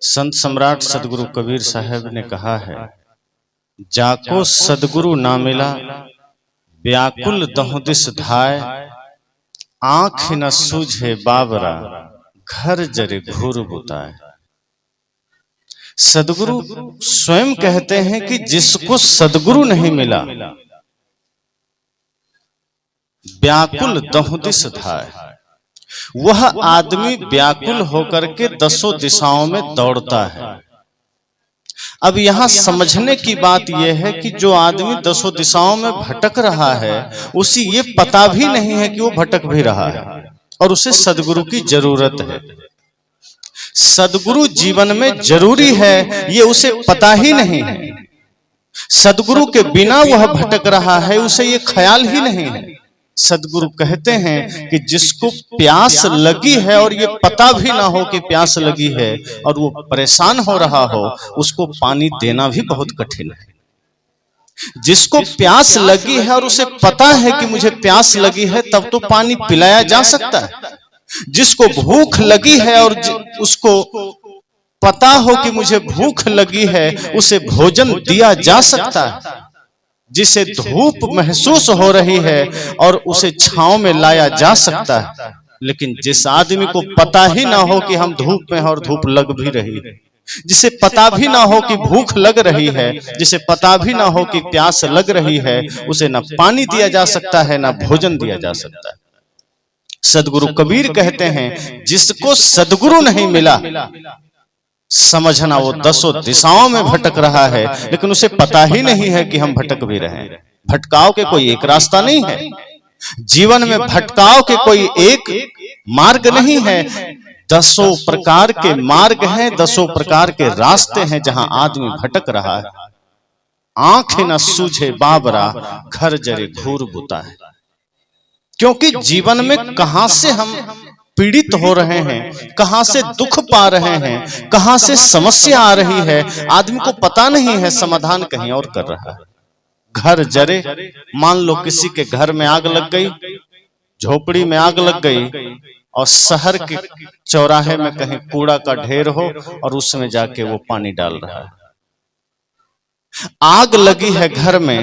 संत सम्राट सदगुरु कबीर साहब ने कहा है, जाको सदगुरु ना मिला व्याकुल दहुं दिस धाय, आंख न सूझे बाबरा घर जरे घूर बुताए। सदगुरु स्वयं कहते हैं कि जिसको सदगुरु नहीं मिला व्याकुल दहुं दिस धाय, वह आदमी व्याकुल होकर के दसों दिशाओं में दौड़ता है। अब यहां समझने की बात यह है कि जो आदमी दसों दिशाओं में भटक रहा है उसे ये पता भी नहीं है कि वो भटक भी रहा है और उसे सदगुरु की जरूरत है। सदगुरु जीवन में जरूरी है ये उसे पता ही नहीं है। सदगुरु के बिना वह भटक रहा है, उसे ये ख्याल ही नहीं है। सदगुरु कहते हैं कि जिसको प्यास लगी है और ये पता भी ना हो कि प्यास लगी है और वो परेशान हो रहा हो, उसको पानी देना भी बहुत कठिन है। जिसको प्यास लगी है और उसे पता है कि मुझे प्यास लगी है, तब तो पानी पिलाया जा सकता है। जिसको भूख लगी है और उसको पता हो कि मुझे भूख लगी है, उसे भोजन दिया जा सकता है। जिसे धूप महसूस हो रही है और उसे छांव में लाया जा सकता है। लेकिन जिस आदमी को पता ही ना हो कि हम धूप में हैं और धूप लग भी रही है, जिसे पता भी ना हो कि भूख लग रही है, जिसे पता भी ना हो कि प्यास लग रही है, उसे ना पानी दिया जा सकता है ना भोजन दिया जा सकता है। सदगुरु कबीर कहते हैं, जिसको सदगुरु नहीं मिला समझना वो दसों दिशाओं में भटक रहा है, लेकिन उसे पता ही नहीं है कि हम भटक भी रहे हैं। भटकाव के कोई एक रास्ता नहीं है, जीवन में भटकाव के कोई एक मार्ग नहीं है। दसों प्रकार के मार्ग हैं, दसों प्रकार के रास्ते हैं जहां आदमी भटक रहा है। आंखें न सूझे बाबरा घर जरे घूर बुता है। क्योंकि जीवन में कहां से हम पीड़ित हो रहे हैं, कहां से दुख पा रहे हैं, कहां से समस्या आ रही है, आदमी को पता नहीं है। समाधान कहीं और कर रहा है। घर जरे, मान लो किसी के घर में आग लग गई, झोपड़ी में आग लग गई और शहर के चौराहे में कहीं कूड़ा का ढेर हो और उसमें जाके वो पानी डाल रहा है। आग लगी है घर में,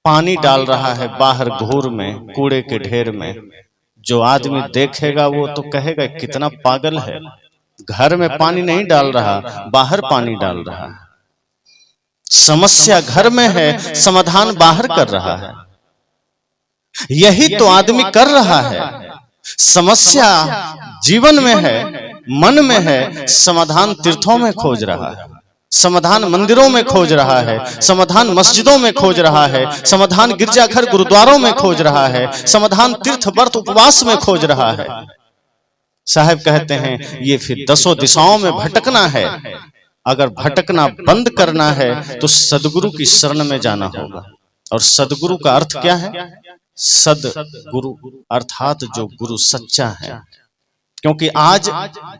पानी डाल रहा है बाहर घूर में, कूड़े के ढेर में। जो आदमी देखेगा वो तो कहेगा कितना पागल है, घर में पानी नहीं डाल रहा, बाहर पानी डाल रहा है। समस्या घर में है, समाधान बाहर कर रहा है। यही तो आदमी कर रहा है। समस्या जीवन में है, मन में है, समाधान तीर्थों में खोज रहा है, समाधान मंदिरों में खोज रहा है, समाधान मस्जिदों में खोज रहा है, समाधान गिरजाघर गुरुद्वारों में खोज रहा है, समाधान तीर्थ व्रत उपवास में खोज रहा है। साहब कहते हैं ये फिर दसों दिशाओं में भटकना है। अगर भटकना बंद करना है तो सदगुरु की शरण में जाना होगा। और सदगुरु का अर्थ क्या है? सदगुरु अर्थात जो गुरु सच्चा है। क्योंकि आज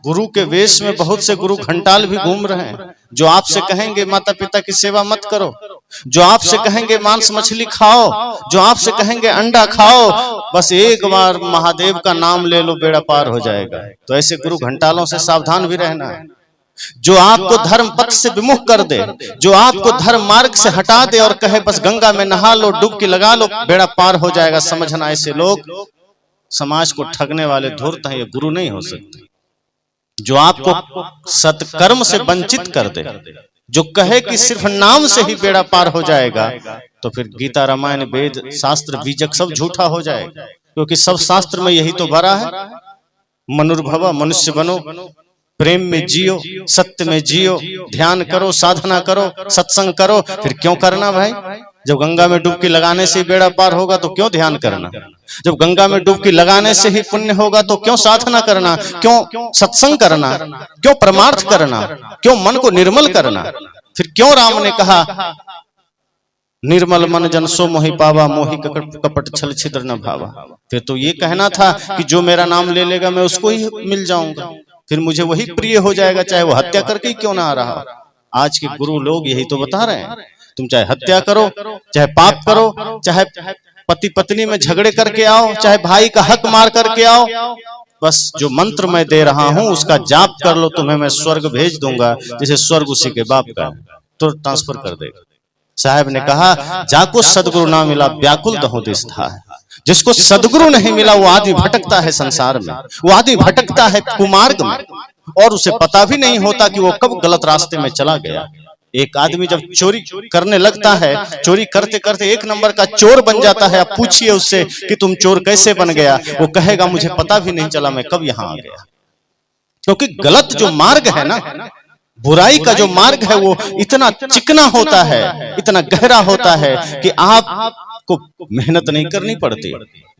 गुरु के वेश में बहुत से गुरु घंटाल भी घूम रहे हैं, जो आपसे कहेंगे माता पिता की सेवा मत करो, जो आपसे कहेंगे मांस मछली खाओ, जो आपसे कहेंगे अंडा खाओ, बस एक बार महादेव का नाम ले लो बेड़ा पार हो जाएगा। तो ऐसे गुरु घंटालों से सावधान भी रहना है। जो आपको धर्म पथ से विमुख कर दे, जो आपको धर्म मार्ग से हटा दे और कहे बस गंगा में नहा लो, डुबकी लगा लो, बेड़ा पार हो जाएगा, समझना ऐसे लोग समाज को ठगने वाले धूर्त हैं, ये गुरु नहीं हो सकते। जो आपको सत्कर्म से वंचित कर दे, जो कहे कि सिर्फ नाम से ही बेड़ा पार हो जाएगा, तो फिर गीता रामायण वेद शास्त्र बीजक सब झूठा हो जाएगा। क्योंकि सब शास्त्र में यही तो भरा है, मनुर्भव मनुष्य बनो, प्रेम में जियो, सत्य में जियो, ध्यान करो, साधना करो, सत्संग करो। फिर क्यों करना भाई? जब गंगा में डुबकी लगाने से ही बेड़ा पार होगा तो क्यों ध्यान करना? जब गंगा में डुबकी लगाने से ही पुण्य होगा तो क्यों साधना करना, क्यों सत्संग करना, क्यों परमार्थ करना, क्यों मन को निर्मल करना? फिर क्यों राम ने कहा निर्मल मन जन सो मोहि पावा, मोहि कपट छल छिद्र न भावा? फिर तो ये कहना था कि जो मेरा नाम ले लेगा मैं उसको ही मिल जाऊंगा, फिर मुझे वही प्रिय हो जाएगा, चाहे वो हत्या करके ही क्यों ना आ रहा। आज के गुरु लोग यही तो बता रहे हैं, तुम चाहे हत्या करो, चाहे पाप करो, चाहे पति पत्नी में झगड़े करके आओ, चाहे भाई का हक मार करके आओ, बस जो मंत्र मैं दे रहा हूं उसका जाप कर लो, तुम्हें मैं स्वर्ग भेज दूंगा, जैसे स्वर्ग उसी के बाप का, तो ट्रांसफर कर देगा। साहब ने कहा जाको सदगुरु ना मिला व्याकुल दहोदिस था। जिसको सदगुरु नहीं मिला वो आदमी भटकता है संसार में, वो आदमी भटकता है कुमार्ग में, और उसे पता भी नहीं होता कि वो कब गलत रास्ते में चला गया। एक आदमी जब चोरी करने लगता है, चोरी करते करते एक नंबर का चोर बन जाता है, आप पूछिए उससे कि तुम चोर कैसे बन गया, वो कहेगा मुझे पता भी नहीं चला मैं कब यहां आ गया। क्योंकि गलत जो मार्ग है ना, बुराई का जो मार्ग है वो इतना चिकना होता है, इतना गहरा होता है कि आपको मेहनत नहीं करनी पड़ती।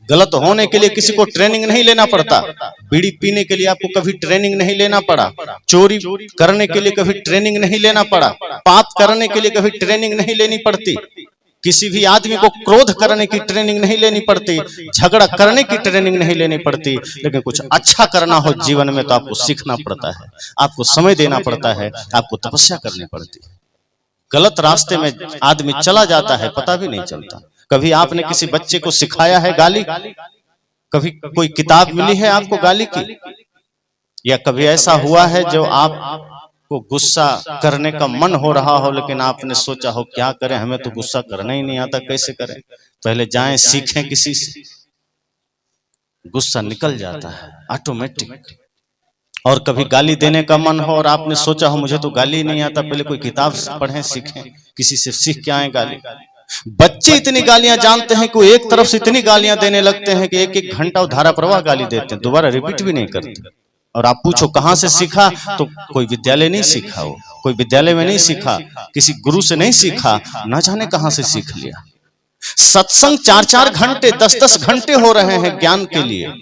गलत होने के लिए किसी को ट्रेनिंग नहीं लेना पड़ता, बीड़ी पीने के लिए आपको कभी ट्रेनिंग नहीं लेना पड़ा, चोरी करने के लिए कभी ट्रेनिंग नहीं लेना पड़ा, पाप करने के लिए कभी ट्रेनिंग नहीं लेनी पड़ती, किसी भी आदमी को क्रोध करने की ट्रेनिंग नहीं लेनी पड़ती, झगड़ा करने की ट्रेनिंग नहीं लेनी पड़ती। लेकिन कुछ अच्छा करना हो जीवन में तो आपको सीखना पड़ता है, आपको समय देना पड़ता है, आपको तपस्या करनी पड़ती है। गलत रास्ते में आदमी चला जाता है, पता भी नहीं चलता। कभी आपने किसी बच्चे को सिखाया है गाली, कभी कोई किताब मिली है आपको गाली की, या कभी ऐसा हुआ है जो आपको गुस्सा करने का मन हो रहा हो लेकिन आपने सोचा हो क्या करें, हमें तो गुस्सा करना ही नहीं आता, कैसे करें, पहले जाएं सीखें किसी से, गुस्सा निकल जाता है ऑटोमेटिक। और कभी गाली देने का मन हो और आपने सोचा हो मुझे तो गाली नहीं आता, पहले कोई किताब पढ़ें सीखें, किसी से सीख के आए गाली। बच्चे इतनी गालियां जानते हैं कि वो एक तरफ से इतनी गालियां देने लगते हैं कि एक एक घंटा धारा प्रवाह गाली देते हैं, दोबारा रिपीट भी नहीं करते। और आप पूछो कहां से सीखा, तो कोई विद्यालय नहीं सीखा, वो कोई विद्यालय में नहीं सीखा, किसी गुरु से नहीं सीखा, ना जाने कहां से सीख लिया। सत्संग 4-4 घंटे 10-10 घंटे हो रहे हैं ज्ञान के लिए,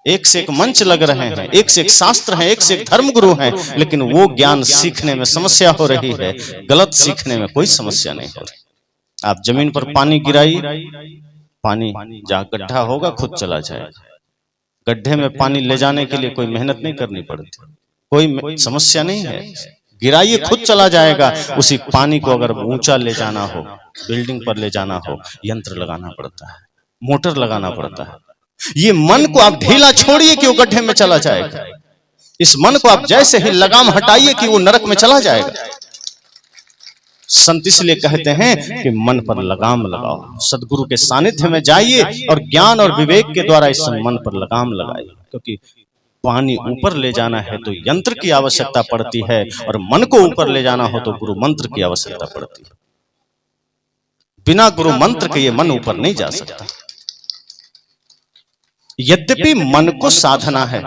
एक से एक मंच लग रहे हैं, एक से एक शास्त्र हैं, एक से एक धर्म गुरु हैं, लेकिन वो ज्ञान सीखने में समस्या हो रही है, गलत सीखने में कोई समस्या नहीं हो रही। आप जमीन पर पानी गिराइए, पानी जहां गड्ढा होगा खुद चला जाएगा। गड्ढे में पानी ले जाने के लिए कोई मेहनत नहीं करनी पड़ती, कोई समस्या नहीं है, गिराइए खुद चला जाएगा। उसी पानी को अगर ऊंचा ले जाना हो, बिल्डिंग पर ले जाना हो, यंत्र लगाना पड़ता है, मोटर लगाना पड़ता है। ये मन को आप ढीला छोड़िए कि वो गड्ढे में चला जाएगा, इस मन को आप जैसे ही लगाम हटाइए कि वो नरक में चला जाएगा। संत इसलिए कहते हैं कि मन पर लगाम लगाओ, सदगुरु के सानिध्य में जाइए और ज्ञान और विवेक के द्वारा इस मन पर लगाम लगाइए। क्योंकि पानी ऊपर ले जाना है तो यंत्र की आवश्यकता पड़ती है, और मन को ऊपर ले जाना हो तो गुरु मंत्र की आवश्यकता पड़ती है। बिना गुरु मंत्र के ये मन ऊपर नहीं जा सकता। यद्यपि मन को साधना है,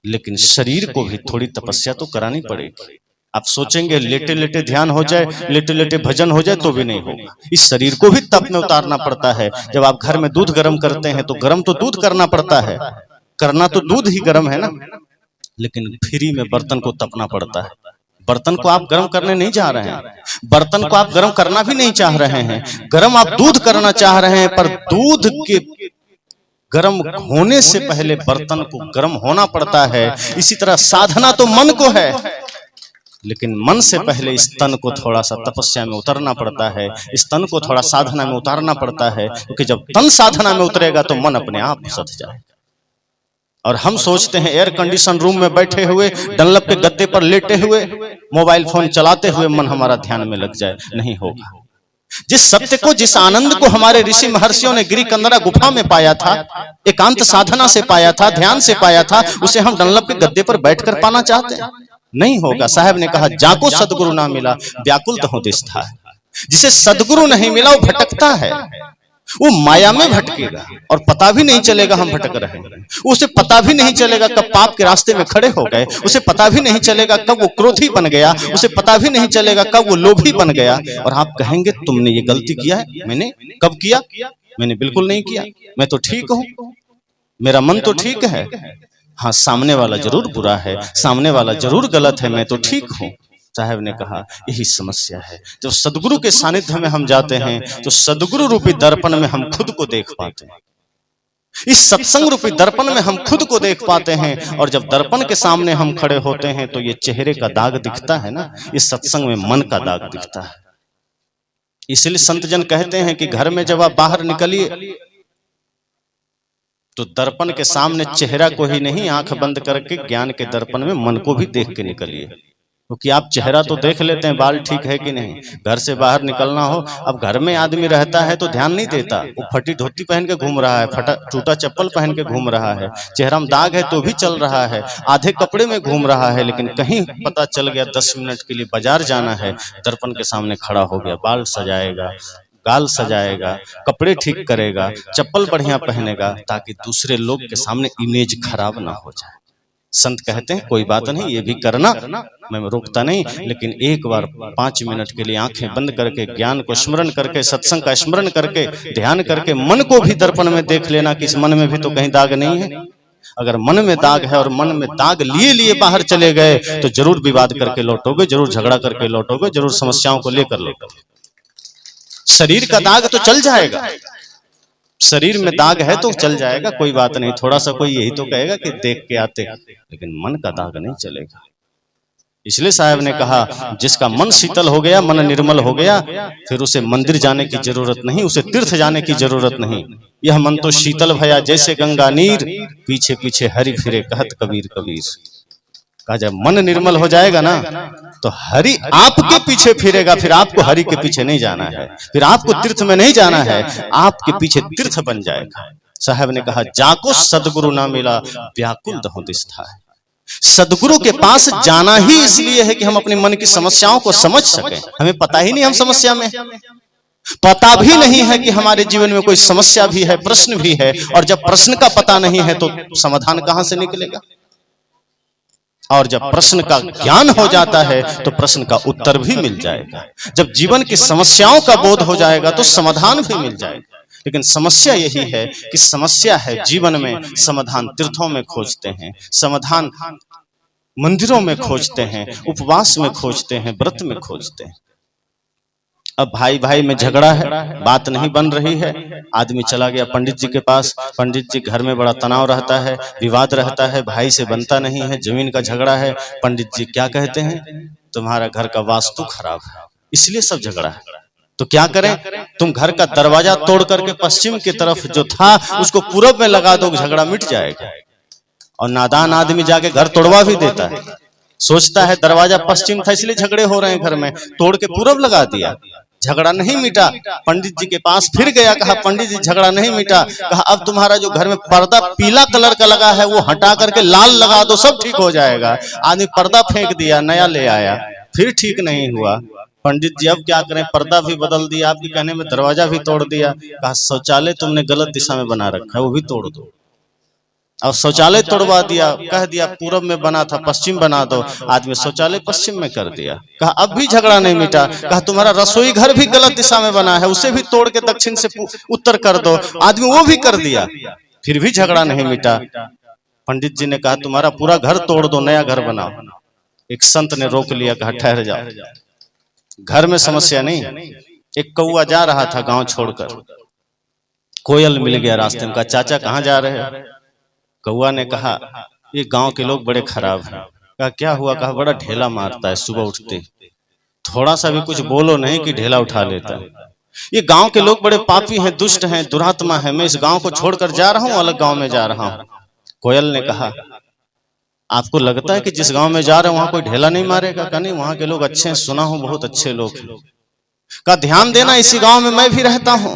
लेकिन शरीर को भी थोड़ी तपस्या तो करानी पड़ेगी। आप सोचेंगे लेटे लेटे ध्यान हो जाए, लेटे लेटे भजन हो जाए तो भी नहीं होगा, इस शरीर को भी तप में उतारना पड़ता है। जब आप घर में दूध गर्म करते हैं तो गर्म तो दूध करना पड़ता है, करना तो दूध ही गर्म है ना, लेकिन फ्री में बर्तन को तपना पड़ता है। बर्तन को आप गर्म करने नहीं जा रहे हैं, बर्तन को आप गर्म करना भी नहीं चाह रहे हैं, गर्म आप दूध करना चाह रहे हैं, पर दूध के गर्म होने से पहले बर्तन को गर्म होना पड़ता है। इसी तरह साधना तो मन को है, लेकिन मन से पहले इस तन को थोड़ा सा तपस्या में उतरना पड़ता है, इस तन को थोड़ा साधना में उतारना पड़ता है, क्योंकि जब तन साधना में उतरेगा तो मन अपने आप सध जाएगा। और हम सोचते हैं एयर कंडीशन रूम में बैठे हुए, डनलप के गद्दे पर लेटे हुए, मोबाइल फोन चलाते हुए मन हमारा ध्यान में लग जाए, नहीं होगा। जिस सत्य को, जिस आनंद को हमारे ऋषि महर्षियों ने गिरी कंदरा गुफा में पाया था, एकांत साधना से पाया था, ध्यान से पाया था, उसे हम डनलप के गद्दे पर बैठकर पाना चाहते हैं, नहीं होगा। साहब ने कहा जाको सदगुरु ना मिला व्याकुल दहोदिस था। जिसे सदगुरु नहीं मिला वो भटकता है, वो माया में भटकेगा और पता भी नहीं चलेगा हम भटक रहे हैं। उसे पता भी नहीं चलेगा कब पाप के रास्ते में खड़े हो गए, उसे पता भी नहीं चलेगा कब वो क्रोधी बन गया, उसे पता भी नहीं चलेगा कब वो लोभी बन गया। और आप कहेंगे तुमने ये गलती किया है, मैंने कब किया, मैंने बिल्कुल नहीं किया, मैं तो ठीक हूं, मेरा मन तो ठीक है। हाँ, सामने वाला जरूर बुरा है, सामने वाला जरूर गलत है, मैं तो ठीक हूं। साहब ने कहा यही समस्या है। जब सदगुरु के सानिध्य में हम जाते हैं तो सदगुरु रूपी दर्पण में हम खुद को देख पाते हैं, इस सत्संग रूपी दर्पण में हम खुद को देख पाते हैं। और जब दर्पण के सामने हम खड़े होते हैं तो ये चेहरे का दाग दिखता है ना, इस सत्संग में मन का दाग दिखता है। इसलिए संत जन कहते हैं कि घर में जब आप बाहर निकलिए तो दर्पण के सामने चेहरा को ही नहीं, आंख बंद करके ज्ञान के दर्पण में मन को भी देख के निकलिए, क्योंकि आप चेहरा तो देख लेते हैं, बाल ठीक है कि नहीं, घर से बाहर निकलना हो, अब घर में आदमी रहता है तो ध्यान नहीं देता, वो फटी धोती पहन के घूम रहा है, फटा टूटा चप्पल पहन के घूम रहा है, चेहरा में दाग है तो भी चल रहा है, आधे कपड़े में घूम रहा है, लेकिन कहीं पता चल गया 10 मिनट के लिए बाजार जाना है, दर्पण के सामने खड़ा हो गया, बाल सजाएगा, गाल सजाएगा, कपड़े ठीक करेगा, चप्पल बढ़िया पहनेगा, ताकि दूसरे लोग के सामने इमेज खराब ना हो जाए। संत कहते हैं कोई बात नहीं, ये भी करना, मैं रोकता नहीं, लेकिन एक बार 5 मिनट के लिए आंखें बंद करके ज्ञान को स्मरण करके, सत्संग का स्मरण करके, ध्यान करके मन को भी दर्पण में देख लेना कि इस मन में भी तो कहीं दाग नहीं है। अगर मन में दाग है और मन में दाग लिए लिए बाहर चले गए तो जरूर विवाद करके लौटोगे, जरूर झगड़ा करके लौटोगे, जरूर समस्याओं को लेकर लौटोगे। शरीर का दाग तो चल जाएगा, शरीर में दाग है तो चल जाएगा, कोई बात नहीं, थोड़ा सा कोई यही तो कहेगा कि देख के आते, लेकिन मन का दाग नहीं चलेगा। इसलिए साहब ने कहा जिसका मन शीतल हो गया, मन निर्मल हो गया, फिर उसे मंदिर जाने की जरूरत नहीं, उसे तीर्थ जाने की जरूरत नहीं। यह मन तो शीतल भया जैसे गंगा नीर, पीछे पीछे हरि फिरे कहत कबीर कबीर। कहा जब मन निर्मल हो जाएगा ना तो हरि आपके पीछे फिरेगा, फिर आपको हरि के पीछे नहीं जाना है, फिर आपको तीर्थ में नहीं जाना है, आपके पीछे तीर्थ बन जाएगा। साहब ने कहा जाको सदगुरु ना मिला व्याकुल दहो दिस्था है। सदगुरु के पास जाना ही इसलिए है कि हम अपने मन की समस्याओं को समझ सकें। हमें पता ही नहीं हम समस्या में, पता भी नहीं है कि हमारे जीवन में कोई समस्या भी है, प्रश्न भी है, और जब प्रश्न का पता नहीं है तो समाधान कहां से निकलेगा। और जब प्रश्न का ज्ञान हो जाता है तो प्रश्न का उत्तर भी मिल जाएगा। जब जीवन की समस्याओं का बोध हो जाएगा तो समाधान भी मिल जाएगा। लेकिन समस्या यही है कि समस्या है जीवन में, समाधान तीर्थों में खोजते हैं, समाधान मंदिरों में खोजते हैं, उपवास में खोजते हैं, व्रत में खोजते हैं। अब भाई भाई में झगड़ा है, बात नहीं बन रही है, आदमी चला गया पंडित जी के पास, पंडित जी घर में बड़ा तनाव रहता है, विवाद रहता है, भाई से बनता नहीं है, जमीन का झगड़ा है। पंडित जी क्या कहते हैं, तुम्हारा घर का वास्तु खराब है इसलिए सब झगड़ा है। तो क्या करें, तुम घर का दरवाजा तोड़ करके पश्चिम की तरफ जो था उसको पूरब में लगा दो, झगड़ा मिट जाएगा। और नादान आदमी जाके घर तोड़वा भी देता है, सोचता है दरवाजा पश्चिम था इसलिए झगड़े हो रहे हैं घर में, तोड़ के पूरब लगा दिया, झगड़ा नहीं मिटा। पंडित जी के पास फिर गया, कहा पंडित जी झगड़ा नहीं मिटा। कहा अब तुम्हारा जो घर में पर्दा पीला कलर का लगा है वो हटा करके लाल लगा दो, सब ठीक हो जाएगा। आदमी पर्दा फेंक दिया, नया ले आया, फिर ठीक नहीं हुआ। पंडित जी अब क्या करें, पर्दा भी बदल दिया, आपके कहने में दरवाजा भी तोड़ दिया। कहा शौचालय तुमने गलत दिशा में बना रखा है वो भी तोड़ दो। अब शौचालय तोड़वा दिया, कह दिया पूरब में बना था पश्चिम बना दो, आदमी शौचालय पश्चिम में कर दिया। कहा अब भी झगड़ा नहीं मिटा। कहा तुम्हारा रसोई घर भी गलत दिशा में बना है उसे भी तोड़ के दक्षिण से उत्तर कर दो, आदमी वो भी कर दिया, फिर भी झगड़ा नहीं मिटा। पंडित जी ने कहा तुम्हारा पूरा घर तोड़ दो, नया घर बनाओ। एक संत ने रोक लिया, कहा ठहर जाओ, घर में समस्या नहीं। एक कौआ जा रहा था गांव छोड़कर, कोयल मिल गया रास्ते में, कहा चाचा कहाँ जा रहे हैं। कौआ ने कहा ये गांव के लोग बड़े खराब हैं। कहा क्या हुआ। कहा बड़ा ढेला मारता है, सुबह उठते थोड़ा सा भी कुछ बोलो नहीं कि ढेला उठा लेता है। ये गांव के लोग बड़े पापी हैं, दुष्ट हैं, दुरात्मा है, मैं इस गांव को छोड़कर जा रहा हूं, अलग गांव में जा रहा हूं। कोयल ने कहा आपको लगता है कि जिस गांव में जा रहे हैं वहां कोई ढेला नहीं मारेगा। कहा नहीं, वहां के लोग अच्छे हैं, सुना हूं बहुत अच्छे लोग हैं। कहा ध्यान देना, इसी गांव में मैं भी रहता हूं,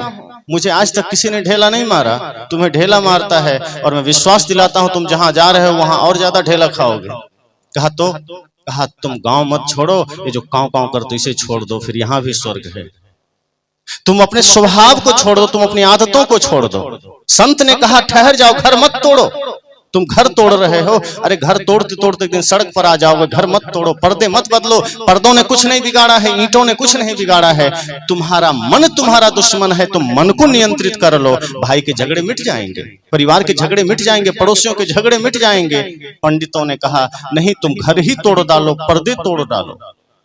मुझे आज तक किसी ने ढेला नहीं मारा, तुम्हें ढेला मारता है, और मैं विश्वास दिलाता हूं तुम जहां जा रहे हो वहां और ज्यादा ढेला खाओगे। कहा तो, कहा तुम गांव मत छोड़ो, ये जो कांव कांव करते इसे छोड़ दो, फिर यहां भी स्वर्ग है। तुम अपने स्वभाव को छोड़ दो, तुम अपनी आदतों को छोड़ दो। संत ने कहा ठहर जाओ, घर मत तोड़ो, तुम घर तोड़ रहे हो। अरे घर तोड़ते तोड़ते एक दिन सड़क पर आ जाओगे, घर मत तोड़ो, पर्दे मत बदलो, पर्दों ने कुछ नहीं बिगाड़ा है, ईंटों ने कुछ नहीं बिगाड़ा है, तुम्हारा मन तुम्हारा दुश्मन है, तुम मन को नियंत्रित कर लो। भाई के झगड़े मिट जाएंगे, परिवार के झगड़े मिट जाएंगे, पड़ोसियों के झगड़े मिट जाएंगे। पंडितों ने कहा नहीं, तुम घर ही तोड़ डालो, पर्दे तोड़ डालो।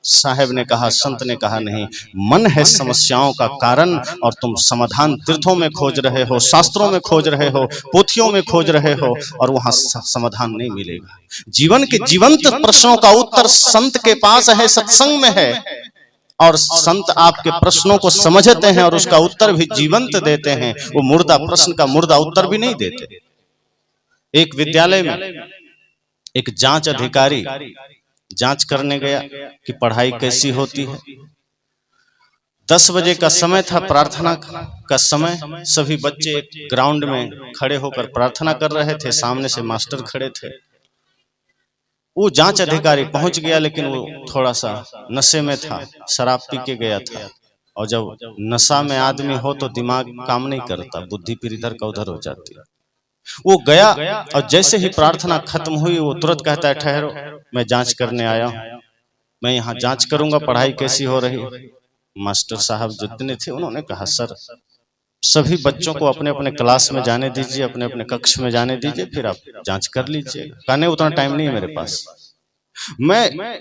साहब ने कहा, संत ने कहा नहीं, मन है समस्याओं का कारण और तुम समाधान तीर्थों में खोज रहे हो, शास्त्रों में खोज रहे हो, पोथियों में खोज रहे हो, और वहां समाधान नहीं मिलेगा। जीवन के जीवंत प्रश्नों का उत्तर संत के पास है, सत्संग में है, और संत आपके प्रश्नों को समझते हैं और उसका उत्तर भी जीवंत देते हैं। वो मुर्दा प्रश्न का मुर्दा उत्तर भी नहीं देते। एक विद्यालय में एक जांच अधिकारी जांच करने गया कि पढ़ाई कैसी होती है। 10 बजे का समय था, प्रार्थना का समय। सभी बच्चे एक ग्राउंड में खड़े होकर प्रार्थना कर रहे थे, सामने से मास्टर खड़े थे। वो जांच अधिकारी पहुंच गया, लेकिन वो थोड़ा सा नशे में था, शराब पी के गया था। और जब नशा में आदमी हो तो दिमाग काम नहीं करता, बुद्धि फिर इधर का उधर हो जाती है। वो गया और जैसे ही प्रार्थना खत्म हुई वो तुरंत कहता है, ठहरो, मैं जांच करने आया हूं, मैं यहाँ जांच करूंगा पढ़ाई कैसी हो रही। मास्टर साहब जितने थे उन्होंने कहा, सर सभी बच्चों को अपने अपने क्लास में जाने दीजिए, अपने अपने कक्ष में जाने दीजिए, फिर आप जांच कर लीजिए। कहने उतना टाइम नहीं है मेरे पास, मैं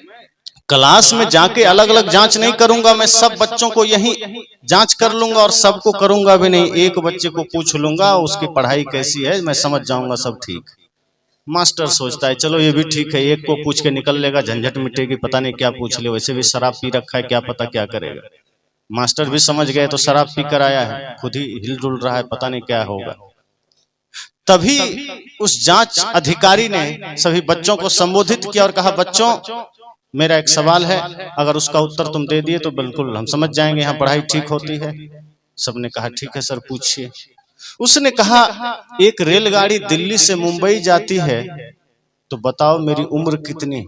क्लास में जाके अलग अलग जांच नहीं करूंगा, मैं सब बच्चों को यही जांच कर लूंगा और सबको करूंगा भी नहीं, एक बच्चे को पूछ लूंगा उसकी पढ़ाई कैसी है, मैं समझ जाऊंगा सब ठीक। मास्टर सोचता है चलो ये भी ठीक है, एक को पूछ के निकल लेगा, झंझट मिटेगी, पता नहीं क्या पूछ ले, वैसे भी शराब पी रखा है, क्या पता क्या करेगा। मास्टर भी समझ गए तो शराब पी कर आया है, खुद ही हिल डुल रहा है, पता नहीं क्या होगा। तभी उस जांच अधिकारी ने सभी बच्चों को संबोधित किया और कहा, बच्चों मेरा एक सवाल है, अगर उसका उत्तर तुम दे दिए तो बिल्कुल हम समझ जाएंगे यहाँ पढ़ाई ठीक होती है। सबने कहा ठीक है सर, पूछिए। उसने कहा, एक रेलगाड़ी दिल्ली से मुंबई जाती है तो बताओ मेरी उम्र कितनी।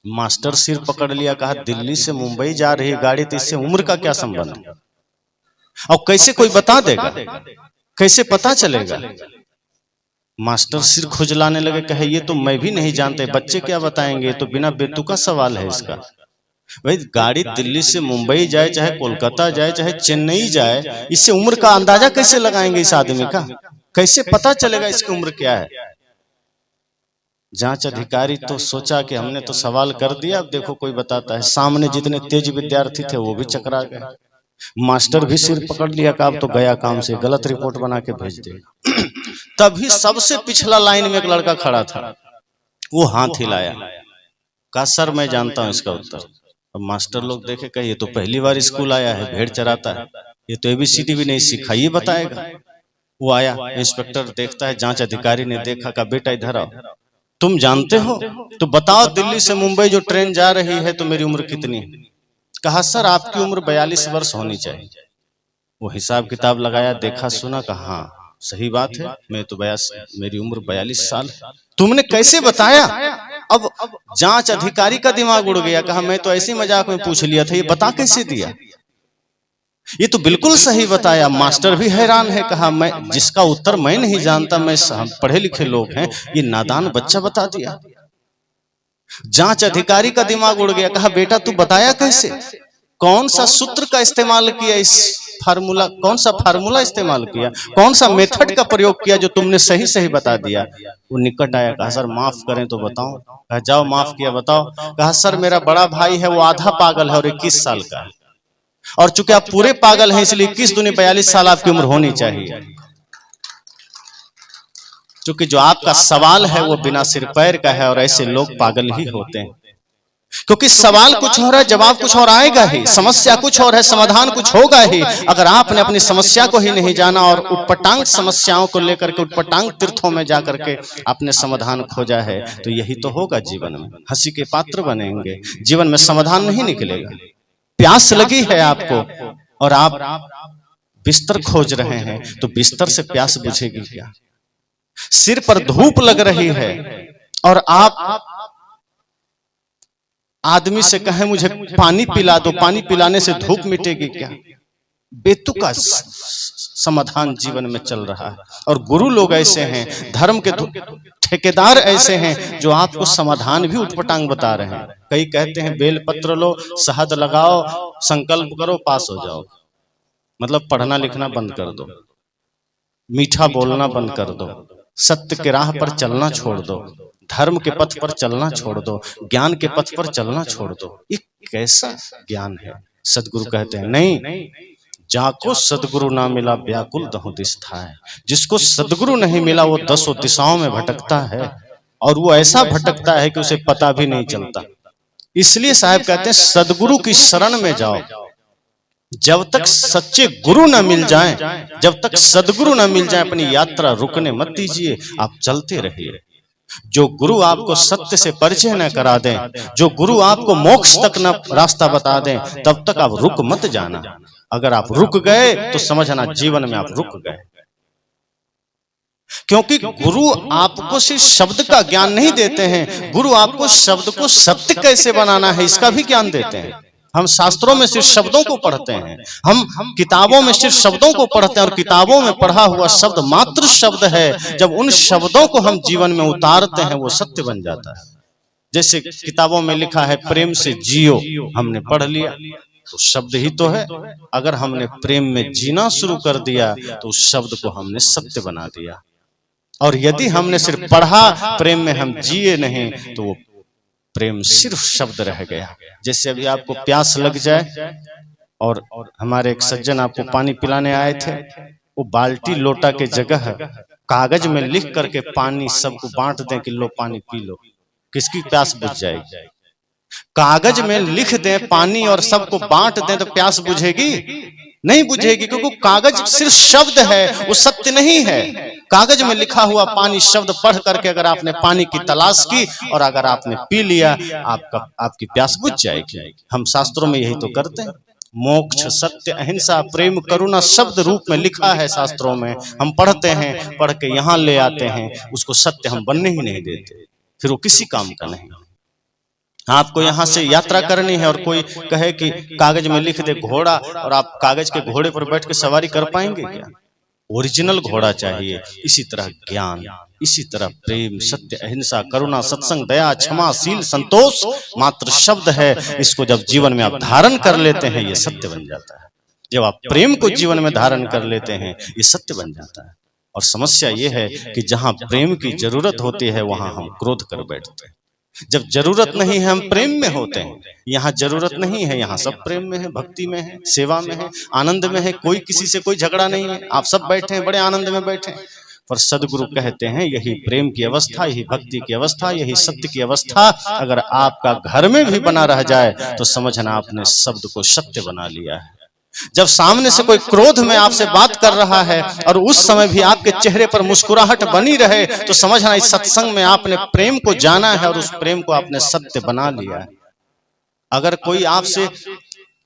मास्टर सिर पकड़ लिया, कहा दिल्ली से मुंबई जा रही गाड़ी तो इससे उम्र का क्या संबंध, और कैसे कोई बता देगा, कैसे पता चलेगा। मास्टर सिर खुजलाने लगे, कहे ये तो मैं भी नहीं जानते, बच्चे क्या बताएंगे, तो बिना बेतुका सवाल है इसका। भाई गाड़ी दिल्ली से मुंबई जाए, चाहे कोलकाता जाए, चाहे चेन्नई जाए, इससे उम्र का अंदाजा कैसे लगाएंगे इस आदमी का, कैसे पता चलेगा इसकी उम्र क्या है। जांच अधिकारी तो सोचा कि हमने तो सवाल कर दिया, अब देखो कोई बताता है। सामने जितने तेज विद्यार्थी थे वो भी चकरा गए। मास्टर भी सिर पकड़ लिया कि अब तो गया काम से, गलत रिपोर्ट बना के भेज देगा। तभी सबसे पिछला लाइन में एक लड़का खड़ा था, वो हाथ हिलाया, कहा सर मैं जानता हूं इसका उत्तर। अब मास्टर लोग देखे, कहे ये तो पहली बार स्कूल आया है, भेड़ चराता है, ये तो ABCD भी नहीं सीखा, ये बताएगा। वो आया, इंस्पेक्टर देखता है, जांच अधिकारी ने देखा, कहा बेटा इधर आओ, तुम जानते हो तो बताओ दिल्ली से मुंबई जो ट्रेन जा रही है तो मेरी उम्र कितनी है। कहा सर आपकी उम्र 42 वर्ष होनी चाहिए। वो हिसाब किताब लगाया, देखा सुना, कहा हाँ सही बात है, मैं तो 42, मेरी उम्र 42 साल। तुमने कैसे बताया। अब जांच अधिकारी का दिमाग उड़ गया, कहा मैं तो ऐसे मजाक में पूछ लिया था, ये बता कैसे दिया, ये तो बिल्कुल सही बताया। मास्टर भी हैरान है, कहा मैं जिसका उत्तर मैं नहीं जानता, मैं पढ़े लिखे लोग हैं, ये नादान बच्चा बता दिया। जांच अधिकारी का दिमाग उड़ गया, कहा बेटा तू बताया कैसे, कौन सा सूत्र का इस्तेमाल किया, इस फार्मूला, कौन सा फार्मूला इस्तेमाल किया, कौन सा मेथड का प्रयोग किया जो तुमने सही सही बता दिया। वो निकट आया, कहा सर माफ करें तो बताओ। कहा जाओ माफ किया बताओ। कहा सर मेरा बड़ा भाई है, वो आधा पागल है और 21 साल का है, और चूंकि आप पूरे पागल हैं इसलिए 21 दूनी 42 साल आपकी उम्र होनी चाहिए। चूंकि जो आपका सवाल है वो बिना सिर पैर का है, और ऐसे लोग पागल ही होते हैं, क्योंकि सवाल कुछ और है, जवाब कुछ और आएगा ही, समस्या कुछ और है, समाधान कुछ होगा ही। अगर आपने अपनी समस्या को ही नहीं जाना और उटपटांग समस्याओं को लेकर के उटपटांग तीर्थों में जाकर के आपने समाधान खोजा है, तो यही तो होगा जीवन में, हंसी के पात्र बनेंगे, जीवन में समाधान नहीं निकलेगा। प्यास लगी है आपको और आप बिस्तर खोज रहे हैं, तो बिस्तर से प्यास बुझेगी क्या। सिर पर धूप लग रही है और आप आदमी से कहें मुझे पानी पिला दो, पानी पिलाने से धूप मिटेगी क्या। बेतुका समाधान जीवन में चल रहा है, और गुरु लोग ऐसे हैं, धर्म के ठेकेदार ऐसे हैं जो आपको समाधान भी उटपटांग बता रहे हैं। कई कहते हैं बेल पत्र लो, शहद लगाओ, संकल्प करो, पास हो जाओ। मतलब पढ़ना लिखना बंद कर दो, मीठा बोलना बंद कर दो, सत्य के राह पर चलना छोड़ दो, धर्म के पथ पर चलना छोड़ दो, ज्ञान के पथ पर चलना छोड़ दो। ये कैसा ज्ञान है। सदगुरु कहते हैं नहीं, जाको सदगुरु ना मिला व्याकुल दहु दिस थाए। जिसको सदगुरु नहीं मिला वो 10 दिशाओं में भटकता है, और वो ऐसा भटकता है कि उसे पता भी नहीं चलता। इसलिए साहब कहते हैं सदगुरु की शरण में जाओ, जब तक सच्चे गुरु न मिल जाएं, जब तक सदगुरु न मिल जाएं, अपनी यात्रा रुकने मत दीजिए, आप चलते रहिए। जो गुरु आपको सत्य से परिचय न करा दें, जो गुरु आपको मोक्ष तक न रास्ता बता दें, तब तक आप रुक मत जाना। अगर आप रुक गए तो समझना जीवन में आप रुक गए। क्योंकि गुरु आपको सिर्फ शब्द का ज्ञान नहीं देते हैं, गुरु आपको शब्द को सत्य कैसे बनाना है इसका भी ज्ञान देते हैं। हम शास्त्रों में सिर्फ शब्दों को पढ़ते हैं, हम किताबों में सिर्फ शब्दों को पढ़ते हैं, और किताबों में पढ़ा हुआ शब्द मात्र शब्द है। जब उन शब्दों को हम जीवन में उतारते हैं वो सत्य बन जाता है। जैसे किताबों में लिखा है प्रेम से जियो, हमने पढ़ लिया तो शब्द ही तो है। अगर हमने प्रेम में जीना शुरू कर दिया तो उस शब्द को हमने सत्य बना दिया। और यदि हमने सिर्फ पढ़ा, प्रेम में हम जिए नहीं, तो वो प्रेम सिर्फ शब्द रह गया। जैसे अभी आपको प्यास लग जाए और हमारे एक सज्जन आपको पानी पिलाने आए थे, वो बाल्टी लोटा के जगह कागज में लिख करके पानी सबको बांट दें कि लो पानी पी लो, किसकी प्यास बुझ जाएगी? कागज में लिख दें पानी और सबको बांट दें तो प्यास बुझेगी? नहीं बुझेगी, क्योंकि कागज सिर्फ शब्द है, वो सत्य नहीं है। कागज में लिखा हुआ पानी शब्द पढ़ करके अगर आपने पानी की तलाश की और अगर आपने पी लिया, आपकी प्यास बुझ जाएगी। हम शास्त्रों में यही तो करते हैं। मोक्ष, सत्य, अहिंसा, प्रेम, करुणा शब्द रूप में लिखा है शास्त्रों में। हम पढ़ते हैं, पढ़ के यहाँ ले आते हैं, उसको सत्य हम बनने ही नहीं देते, फिर वो किसी काम का नहीं। आपको यहाँ से यात्रा करनी है और कोई कहे कि कागज में लिख दे घोड़ा, और आप कागज के घोड़े पर बैठ के सवारी कर पाएंगे क्या? ओरिजिनल घोड़ा चाहिए। इसी तरह ज्ञान, इसी तरह प्रेम, सत्य, अहिंसा, करुणा, सत्संग, दया, क्षमा, शील, संतोष मात्र शब्द है। इसको जब जीवन में आप धारण कर लेते हैं ये सत्य बन जाता है। जब आप प्रेम को जीवन में धारण कर लेते हैं ये सत्य बन जाता है। और समस्या ये है कि जहां प्रेम की जरूरत होती है वहां हम क्रोध कर बैठते हैं। जब जरूरत नहीं है हम प्रेम में होते हैं। यहाँ जरूरत नहीं है, यहाँ सब प्रेम में है, भक्ति में है, सेवा में है, आनंद में है। कोई किसी से कोई झगड़ा नहीं है, आप सब बैठे हैं, बड़े आनंद में बैठे हैं। पर सदगुरु कहते हैं यही प्रेम की अवस्था, यही भक्ति की अवस्था, यही सत्य की अवस्था अगर आपका घर में भी बना रह जाए तो समझना आपने शब्द को सत्य बना लिया है। जब सामने से कोई क्रोध में आपसे बात कर रहा है और उस समय भी आपके चेहरे पर मुस्कुराहट बनी रहे तो समझना इस सत्संग में आपने प्रेम को जाना है और उस प्रेम को आपने सत्य बना लिया है। अगर कोई आपसे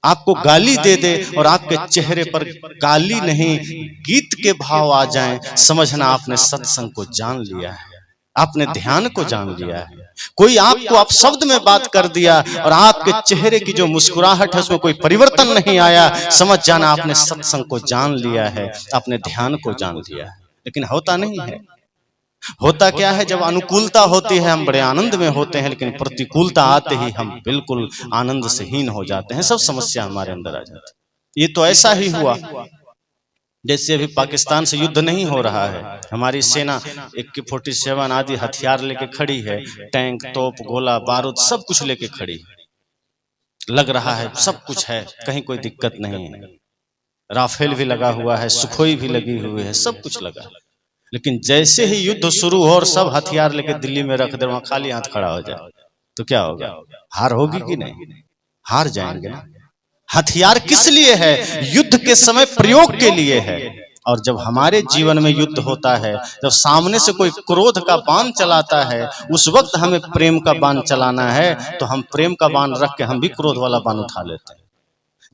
आपको गाली दे दे और आपके चेहरे पर गाली नहीं गीत के भाव आ जाएं, समझना आपने सत्संग को जान लिया है, आपने ध्यान को जान लिया है। कोई आपको अपशब्द में बात कर दिया और आपके चेहरे की जो मुस्कुराहट है उसमें कोई परिवर्तन नहीं आया, समझ जाना आपने सत्संग को जान लिया है, अपने ध्यान को जान लिया है। लेकिन होता नहीं है। होता क्या है, जब अनुकूलता होती है हम बड़े आनंद में होते हैं, लेकिन प्रतिकूलता आते ही हम बिल्कुल आनंद से हीन हो जाते हैं, सब समस्या हमारे अंदर आ जाती है। ये तो ऐसा ही हुआ जैसे अभी पाकिस्तान से युद्ध नहीं हो रहा है, हमारी सेना AK-47 आदि हथियार लेके खड़ी है, टैंक, तोप, गोला, बारूद सब कुछ लेके खड़ी, लग रहा है सब कुछ है, कहीं कोई दिक्कत नहीं है। राफेल भी लगा हुआ है, सुखोई भी लगी हुई है, सब कुछ लगा। लेकिन जैसे ही युद्ध शुरू हो और सब हथियार लेके दिल्ली में रख दे, वहां खाली हाथ खड़ा हो जाए तो क्या होगा? हार होगी कि नहीं? हार जाएंगे ना। हथियार किस लिए है? युद्ध के समय प्रयोग के लिए है। और जब हमारे जीवन में युद्ध होता है, जब सामने से कोई क्रोध का बाण चलाता है, उस वक्त हमें प्रेम का बाण चलाना है, तो हम प्रेम का बाण रख के हम भी क्रोध वाला बाण उठा लेते हैं।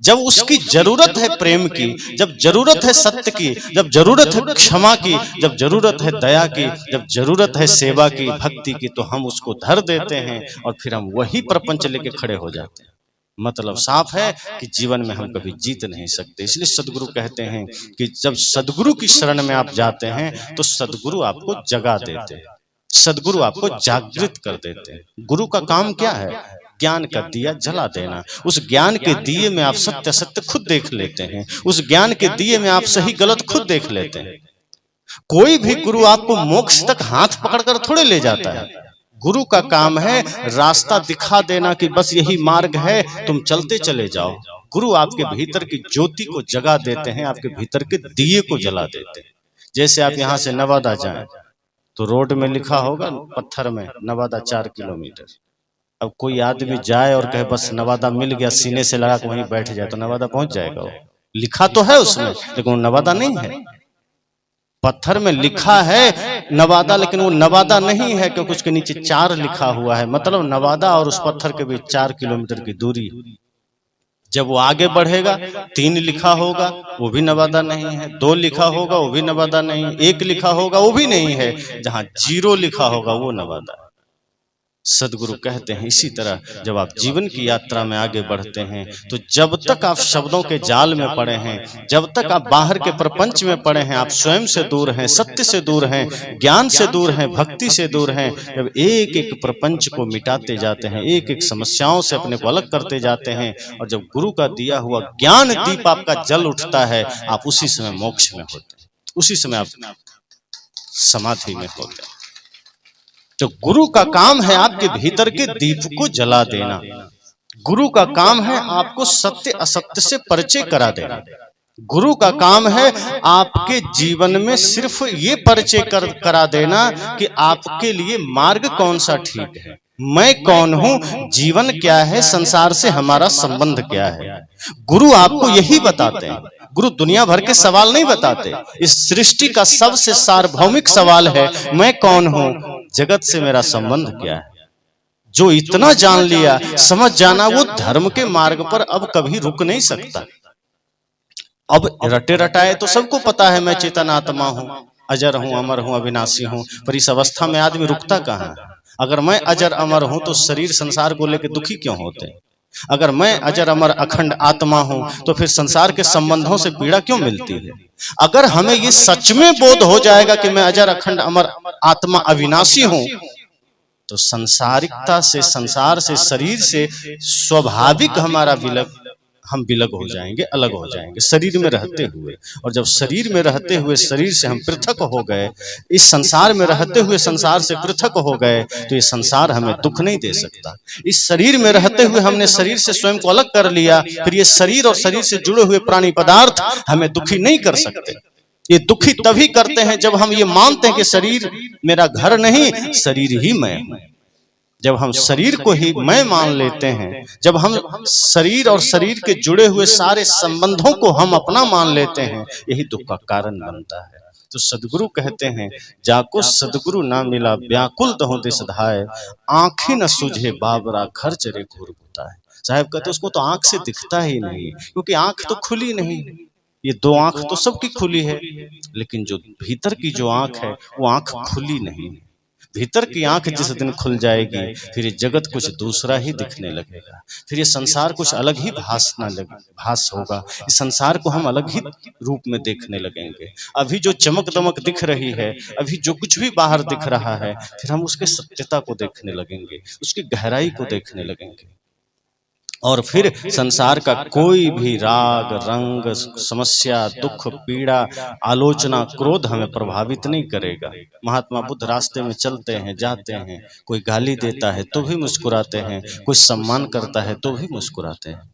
जब उसकी जरूरत है प्रेम की, जब जरूरत है सत्य की, जब जरूरत है क्षमा की, जब जरूरत है दया की, जब जरूरत है सेवा की, भक्ति की, तो हम उसको धर देते हैं और फिर हम वही प्रपंच लेके खड़े हो जाते हैं। मतलब साफ है कि जीवन में हम कभी जीत नहीं सकते। इसलिए सदगुरु कहते हैं कि जब सदगुरु की शरण में आप जाते हैं तो सदगुरु आपको जगा देते हैं, सदगुरु आपको जागृत कर देते हैं। गुरु का काम क्या है? ज्ञान का दिया जला देना। उस ज्ञान के दिए में आप सत्य सत्य खुद देख लेते हैं, उस ज्ञान के दिए में आप सही गलत खुद देख लेते हैं। कोई भी गुरु आपको मोक्ष तक हाथ पकड़कर थोड़े ले जाता है। गुरु का काम है रास्ता दिखा देना कि बस यही मार्ग है, तुम चलते चले जाओ। गुरु आपके भीतर की ज्योति को जगा देते हैं, आपके भीतर के दिए को जला देते हैं। जैसे आप यहाँ से नवादा जाएं तो रोड में लिखा होगा पत्थर में नवादा 4 किलोमीटर, अब कोई आदमी जाए और कहे बस नवादा मिल गया, सीने से लगा के वहीं बैठ जाए, तो नवादा पहुंच जाएगा? वो लिखा तो है उसमें, लेकिन वो नवादा नहीं है। पत्थर में लिखा है नवादा, लेकिन वो नवादा नहीं है, क्योंकि उसके नीचे 4 लिखा हुआ है। मतलब नवादा और उस पत्थर के बीच 4 किलोमीटर की दूरी। जब वो आगे बढ़ेगा 3 लिखा होगा, वो भी नवादा नहीं है। 2 लिखा होगा, वो भी नवादा नहीं है। 1 लिखा होगा, वो भी नहीं है। जहां 0 लिखा होगा वो नवादा है। सदगुरु कहते हैं इसी तरह जब आप जीवन की यात्रा में आगे बढ़ते हैं, तो जब तक आप शब्दों के जाल में पड़े हैं, जब तक आप बाहर के प्रपंच में पड़े हैं, आप स्वयं से दूर हैं, सत्य से दूर हैं, ज्ञान से दूर हैं, भक्ति से दूर हैं। जब एक एक प्रपंच को मिटाते जाते हैं, एक एक समस्याओं से अपने को अलग करते जाते हैं, और जब गुरु का दिया हुआ ज्ञान दीप आपका जल उठता है, आप उसी समय मोक्ष में होते हैं, उसी समय आप समाधि में होते हैं। तो गुरु का काम है आपके भीतर के दीप को जला देना। गुरु का काम है आपको सत्य असत्य से परिचय करा देना। गुरु का काम है आपके जीवन में सिर्फ ये परिचय करा देना कि आपके लिए मार्ग कौन सा ठीक है, मैं कौन हूं, जीवन क्या है, संसार से हमारा संबंध क्या है। गुरु आपको यही बताते हैं। गुरु दुनिया भर के सवाल नहीं बताते। इस सृष्टि का सबसे सार्वभौमिक सवाल है, मैं कौन हूं, जगत से मेरा संबंध क्या है। जो इतना जान लिया, समझ जाना, वो धर्म के मार्ग पर अब कभी रुक नहीं सकता। अब रटे रटाए तो सबको पता है मैं चेतन आत्मा हूं, अजर हूं, अमर हूं, अविनाशी हूं, पर इस अवस्था में आदमी रुकता कहां है। अगर मैं अजर अमर हूं तो शरीर संसार को लेकर दुखी क्यों होते हैं? अगर मैं अजर अमर अखंड आत्मा हूं तो फिर संसार के संबंधों से पीड़ा क्यों मिलती है? अगर हमें ये सच में बोध हो जाएगा कि मैं अजर अखंड अमर आत्मा अविनाशी हूं, तो संसारिकता से, संसार से, शरीर से स्वाभाविक हमारा हम विलग हो जाएंगे, अलग हो जाएंगे शरीर में रहते हुए। और जब शरीर में रहते हुए शरीर से हम पृथक हो गए, इस संसार में रहते हुए संसार से पृथक हो गए, तो ये संसार हमें दुख नहीं दे सकता। इस शरीर में रहते हुए हमने शरीर से स्वयं को अलग कर लिया, फिर ये शरीर और शरीर से जुड़े हुए प्राणी पदार्थ हमें दुखी नहीं कर सकते। ये दुखी तभी करते हैं जब हम ये मानते हैं कि शरीर मेरा घर नहीं, शरीर ही मैं हूं। जब हम शरीर को ही मैं मान लेते हैं, जब हम शरीर और शरीर के जुड़े हुए सारे संबंधों को हम अपना मान लेते हैं, यही दुख का कारण बनता है। तो सदगुरु कहते हैं, जाको सदगुरु ना मिला व्याकुल दहो दिस धाय, आंखें न सूझे बाबरा घर चरे घूर होता है। साहब कहते उसको तो आंख से दिखता ही नहीं, क्योंकि आंख तो खुली नहीं। ये 2 आंख तो सबकी खुली है, लेकिन जो भीतर की जो आंख है वो आंख खुली नहीं। भीतर की आंख जिस दिन खुल जाएगी, फिर ये जगत कुछ दूसरा ही दिखने लगेगा, फिर ये संसार कुछ अलग ही भास होगा। इस संसार को हम अलग ही रूप में देखने लगेंगे। अभी जो चमक दमक दिख रही है, अभी जो कुछ भी बाहर दिख रहा है, फिर हम उसके सत्यता को देखने लगेंगे, उसकी गहराई को देखने लगेंगे। और फिर संसार का कोई भी राग, रंग, समस्या, दुख, पीड़ा, आलोचना, क्रोध हमें प्रभावित नहीं करेगा। महात्मा बुद्ध रास्ते में चलते हैं, जाते हैं, कोई गाली देता है तो भी मुस्कुराते हैं, कोई सम्मान करता है तो भी मुस्कुराते हैं,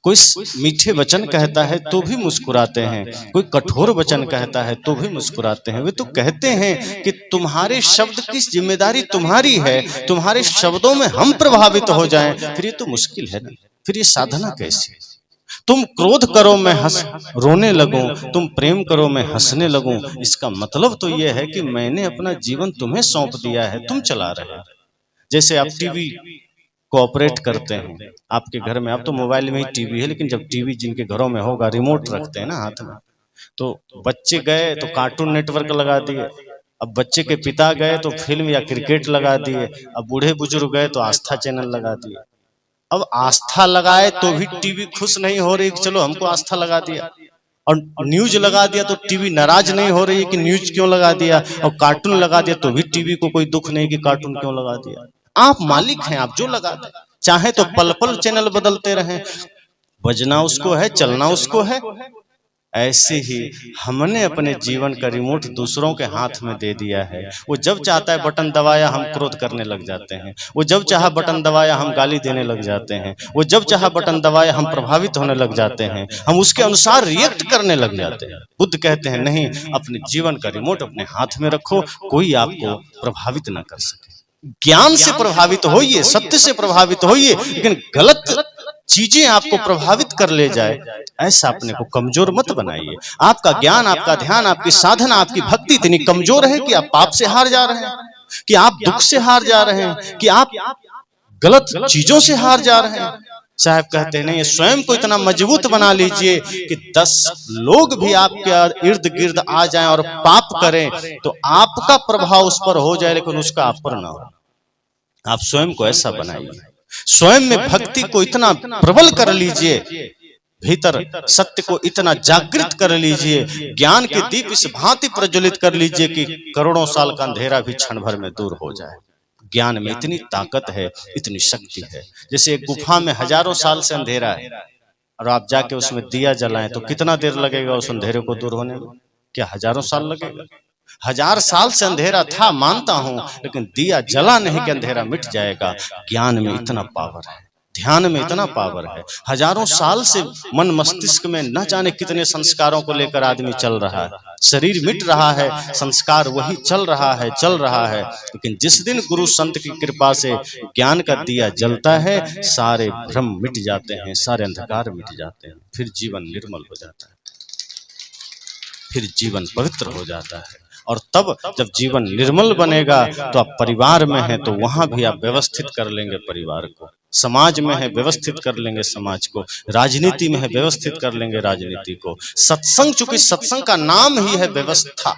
कोई मीठे वचन कहता है तो भी मुस्कुराते हैं, कोई कठोर वचन कहता है तो भी मुस्कुराते हैं। वे तो कहते हैं कि तुम्हारे शब्द की जिम्मेदारी तुम्हारी है, तुम्हारे शब्दों में हम प्रभावित हो जाएं, फिर ये तो मुश्किल है ना। फिर ये साधना कैसी? तुम क्रोध करो मैं रोने लगूं, तुम प्रेम करो मैं हंसने लगूं। इसका मतलब तो यह है कि मैंने अपना जीवन तुम्हें सौंप दिया है, तुम चला रहे हो। जैसे आप टीवी को ऑपरेट करते हैं, आपके घर में, अब तो मोबाइल में ही टीवी है, लेकिन जब टीवी जिनके घरों में होगा, रिमोट रखते हैं ना हाथ में, तो बच्चे गए तो कार्टून नेटवर्क लगा दिए, अब बच्चे के पिता गए तो फिल्म या क्रिकेट लगा दिए, अब बूढ़े बुजुर्ग गए तो आस्था चैनल लगा दिए। अब आस्था लगाए तो भी टीवी खुश नहीं हो रही, चलो हमको आस्था लगा दिया, और न्यूज लगा दिया तो टीवी नाराज नहीं हो रही कि न्यूज क्यों लगा दिया, और कार्टून लगा दिया तो भी टीवी को कोई दुख नहीं कि कार्टून क्यों लगा दिया। आप मालिक हैं, आप जो लगा दें, चाहे तो पल पल चैनल बदलते रहें, बजना उसको है, चलना उसको है। ऐसे ही हमने अपने जीवन का रिमोट दूसरों के हाथ में दे दिया है। वो जब चाहता है बटन दबाया हम क्रोध करने लग जाते हैं, वो जब चाहा बटन दबाया हम गाली देने लग जाते हैं, वो जब चाहा बटन दबाया हम प्रभावित होने लग जाते हैं, हम उसके अनुसार रिएक्ट करने लग जाते हैं। बुद्ध कहते हैं नहीं, अपने जीवन का रिमोट अपने हाथ में रखो, कोई आपको प्रभावित ना कर सके। ज्ञान से प्रभावित होइए, सत्य से प्रभावित होइए, लेकिन गलत चीजें आपको प्रभावित कर ले जाए, ऐसा अपने को कमजोर मत बनाइए। आपका ज्ञान, आपका ध्यान, आपकी साधना, आपकी भक्ति इतनी कमजोर है कि आप पाप से हार जा रहे हैं, कि आप दुख से हार जा रहे हैं, कि आप गलत चीजों से हार जा रहे हैं। साहब कहते हैं नहीं, स्वयं को इतना मजबूत बना लीजिए कि 10 लोग भी आपके इर्द गिर्द आ जाएं और पाप करें तो आपका प्रभाव उस पर हो जाए, लेकिन उसका आप पर ना हो। आप स्वयं को ऐसा बनाइए, स्वयं में भक्ति को इतना प्रबल कर लीजिए, भीतर सत्य को इतना जागृत कर लीजिए, ज्ञान के दीप इस भांति प्रज्वलित कर लीजिए कि करोड़ों साल का अंधेरा भी क्षण भर में दूर हो जाए। ज्ञान में इतनी ताकत है, इतनी शक्ति है। जैसे एक गुफा में हजारों साल से अंधेरा है और आप जाके उसमें दिया जलाएं तो कितना देर लगेगा उस अंधेरे को दूर होने में? क्या हजारों साल लगेगा? 1000 साल से अंधेरा था मानता हूं, लेकिन दिया जला नहीं कि अंधेरा मिट जाएगा। ज्ञान में इतना पावर है, ध्यान में इतना पावर है। हजारों साल से मन मस्तिष्क में न जाने कितने संस्कारों को लेकर आदमी चल रहा है, शरीर मिट रहा है, संस्कार वही चल रहा है, लेकिन जिस दिन गुरु संत की कृपा से ज्ञान का दिया जलता है, सारे भ्रम मिट जाते हैं, सारे अंधकार मिट जाते हैं, फिर जीवन निर्मल हो जाता है, फिर जीवन पवित्र हो जाता है। और तब जब जीवन निर्मल बनेगा तो आप परिवार में हैं तो वहां भी आप व्यवस्थित कर लेंगे परिवार को, समाज में है व्यवस्थित कर लेंगे समाज को, राजनीति में है व्यवस्थित कर लेंगे राजनीति को। सत्संग, चूंकि सत्संग का नाम ही है व्यवस्था।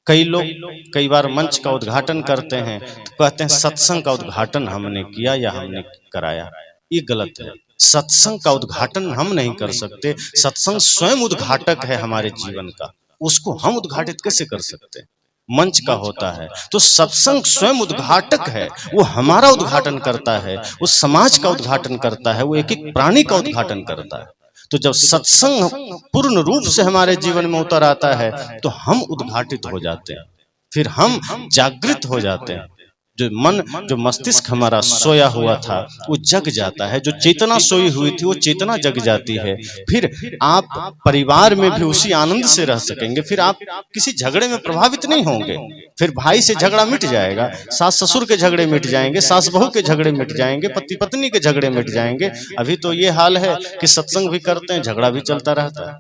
कई लोग कई बार मंच का उद्घाटन करते हैं तो कहते हैं सत्संग का उद्घाटन हमने किया या हमने कराया। ये गलत है। सत्संग का उद्घाटन हम नहीं कर सकते, सत्संग स्वयं उद्घाटक है हमारे जीवन का, उसको हम उद्घाटित कैसे कर सकते हैं? मंच का होता है तो सत्संग स्वयं उद्घाटक है, वो हमारा उद्घाटन करता है, वो समाज का उद्घाटन करता है, वो एक एक प्राणी का उद्घाटन करता है। तो जब सत्संग पूर्ण रूप से हमारे जीवन में उतर आता है तो हम उद्घाटित हो जाते हैं, फिर हम जागृत हो जाते हैं। जो मन, जो मस्तिष्क हमारा सोया हुआ था वो जग जाता है, जो चेतना सोई हुई थी वो चेतना जग जाती है। फिर आप परिवार में भी उसी आनंद से रह सकेंगे, फिर आप किसी झगड़े में प्रभावित नहीं होंगे। फिर भाई से झगड़ा मिट जाएगा, सास ससुर के झगड़े मिट जाएंगे, सास बहू के झगड़े मिट जाएंगे, पति पत्नी के झगड़े मिट जाएंगे। अभी तो ये हाल है कि सत्संग भी करते हैं, झगड़ा भी चलता रहता है,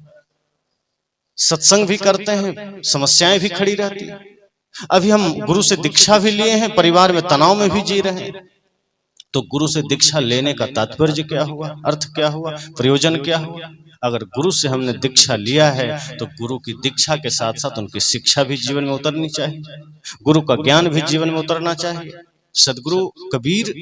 सत्संग भी करते हैं, समस्याएं भी खड़ी रहती है। अभी हम गुरु से दीक्षा भी लिए हैं, परिवार में तनाव में भी जी रहे हैं। तो गुरु से दीक्षा लेने का तात्पर्य क्या हुआ, अर्थ क्या हुआ, प्रयोजन क्या हुआ? अगर गुरु से हमने दीक्षा लिया है तो गुरु की दीक्षा के साथ साथ उनकी शिक्षा भी जीवन में उतरनी चाहिए, गुरु का ज्ञान भी जीवन में उतरना चाहिए। सदगुरु कबीर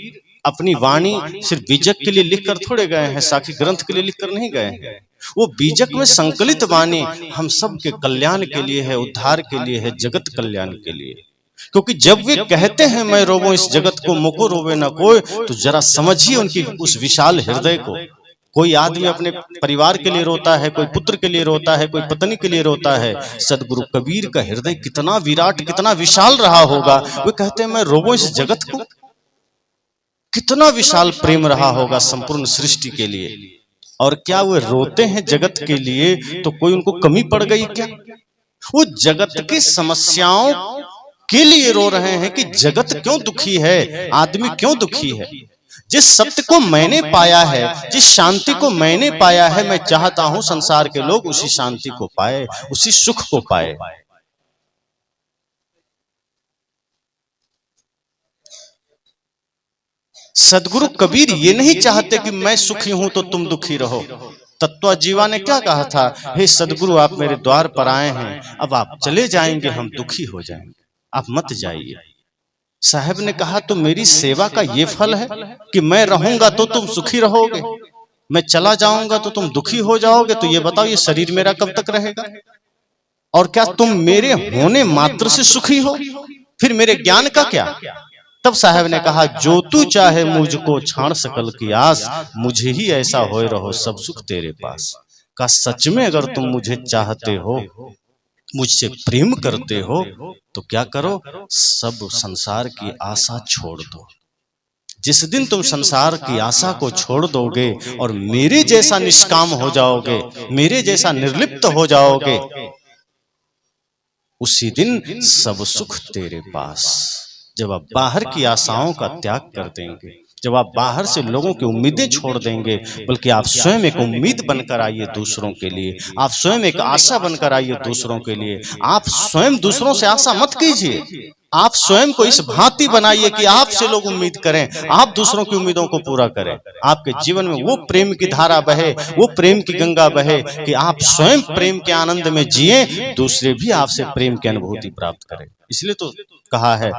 अपनी वाणी सिर्फ बीजक के लिए लिखकर थोड़े गए हैं, साखी ग्रंथ के लिए लिखकर नहीं गए हैं। वो बीजक में संकलित वाणी हम सब के कल्याण के लिए है, उद्धार के लिए है, जगत कल्याण के लिए। क्योंकि जब वे कहते हैं मैं रोवो इस जगत को, मुको रोवे न कोई, तो जरा समझिए उनकी उस विशाल हृदय को। कोई आदमी अपने परिवार के लिए रोता है, कोई पुत्र के लिए रोता है, कोई पत्नी के लिए रोता है। सदगुरु कबीर का हृदय कितना विराट, कितना विशाल रहा होगा। वे कहते हैं मैं रोवो इस जगत को, कितना विशाल प्रेम रहा होगा संपूर्ण सृष्टि के लिए। और क्या वे रोते हैं जगत के लिए तो कोई उनको कमी पड़ गई क्या? वो जगत की समस्याओं के लिए रो रहे हैं कि जगत क्यों दुखी है, आदमी क्यों दुखी है। जिस सत्य को मैंने पाया है, जिस शांति को मैंने पाया है, मैं चाहता हूं संसार के लोग उसी शांति को पाए, उसी सुख को पाए। सदगुरु कबीर ये नहीं चाहते कि मैं सुखी हूं तो तुम दुखी रहो। तत्वजीवा ने क्या कहा था, हे सदगुरु आप मेरे द्वार पर आए हैं, अब आप चले जाएंगे हम दुखी हो जाएंगे, आप मत जाइए। साहब ने कहा तो मेरी सेवा का ये फल है कि मैं रहूंगा तो तुम सुखी रहोगे, मैं चला जाऊंगा तो तुम दुखी हो जाओगे। तो ये बताओ ये शरीर मेरा कब तक रहेगा? और क्या तुम मेरे होने मात्र से सुखी हो? फिर मेरे ज्ञान का क्या? तब साहब ने कहा जो तू चाहे मुझको छाण सकल की आस, मुझे ही ऐसा होए रहो सब सुख तेरे पास। का सच में अगर तुम मुझे चाहते हो, मुझसे प्रेम करते हो, तो क्या करो, सब संसार की आशा छोड़ दो। जिस दिन तुम संसार की आशा को छोड़ दोगे और मेरे जैसा निष्काम हो जाओगे, मेरे जैसा निर्लिप्त हो जाओगे, उसी दिन सब सुख तेरे पास। जब आप बाहर की आशाओं का त्याग कर देंगे, जब आप बाहर से लोगों की उम्मीदें छोड़ देंगे, बल्कि आप स्वयं एक उम्मीद बनकर आइए दूसरों के लिए, आप स्वयं एक आशा बनकर आइए दूसरों के लिए। आप स्वयं दूसरों से आशा मत कीजिए, आप स्वयं को इस भांति बनाइए कि आपसे लोग उम्मीद करें, आप दूसरों की उम्मीदों को पूरा करें। आपके जीवन में वो प्रेम की धारा बहे, वो प्रेम की गंगा बहे कि आप स्वयं प्रेम के आनंद में जिए, दूसरे भी आपसे प्रेम की अनुभूति प्राप्त करें। इसलिए तो कहा है,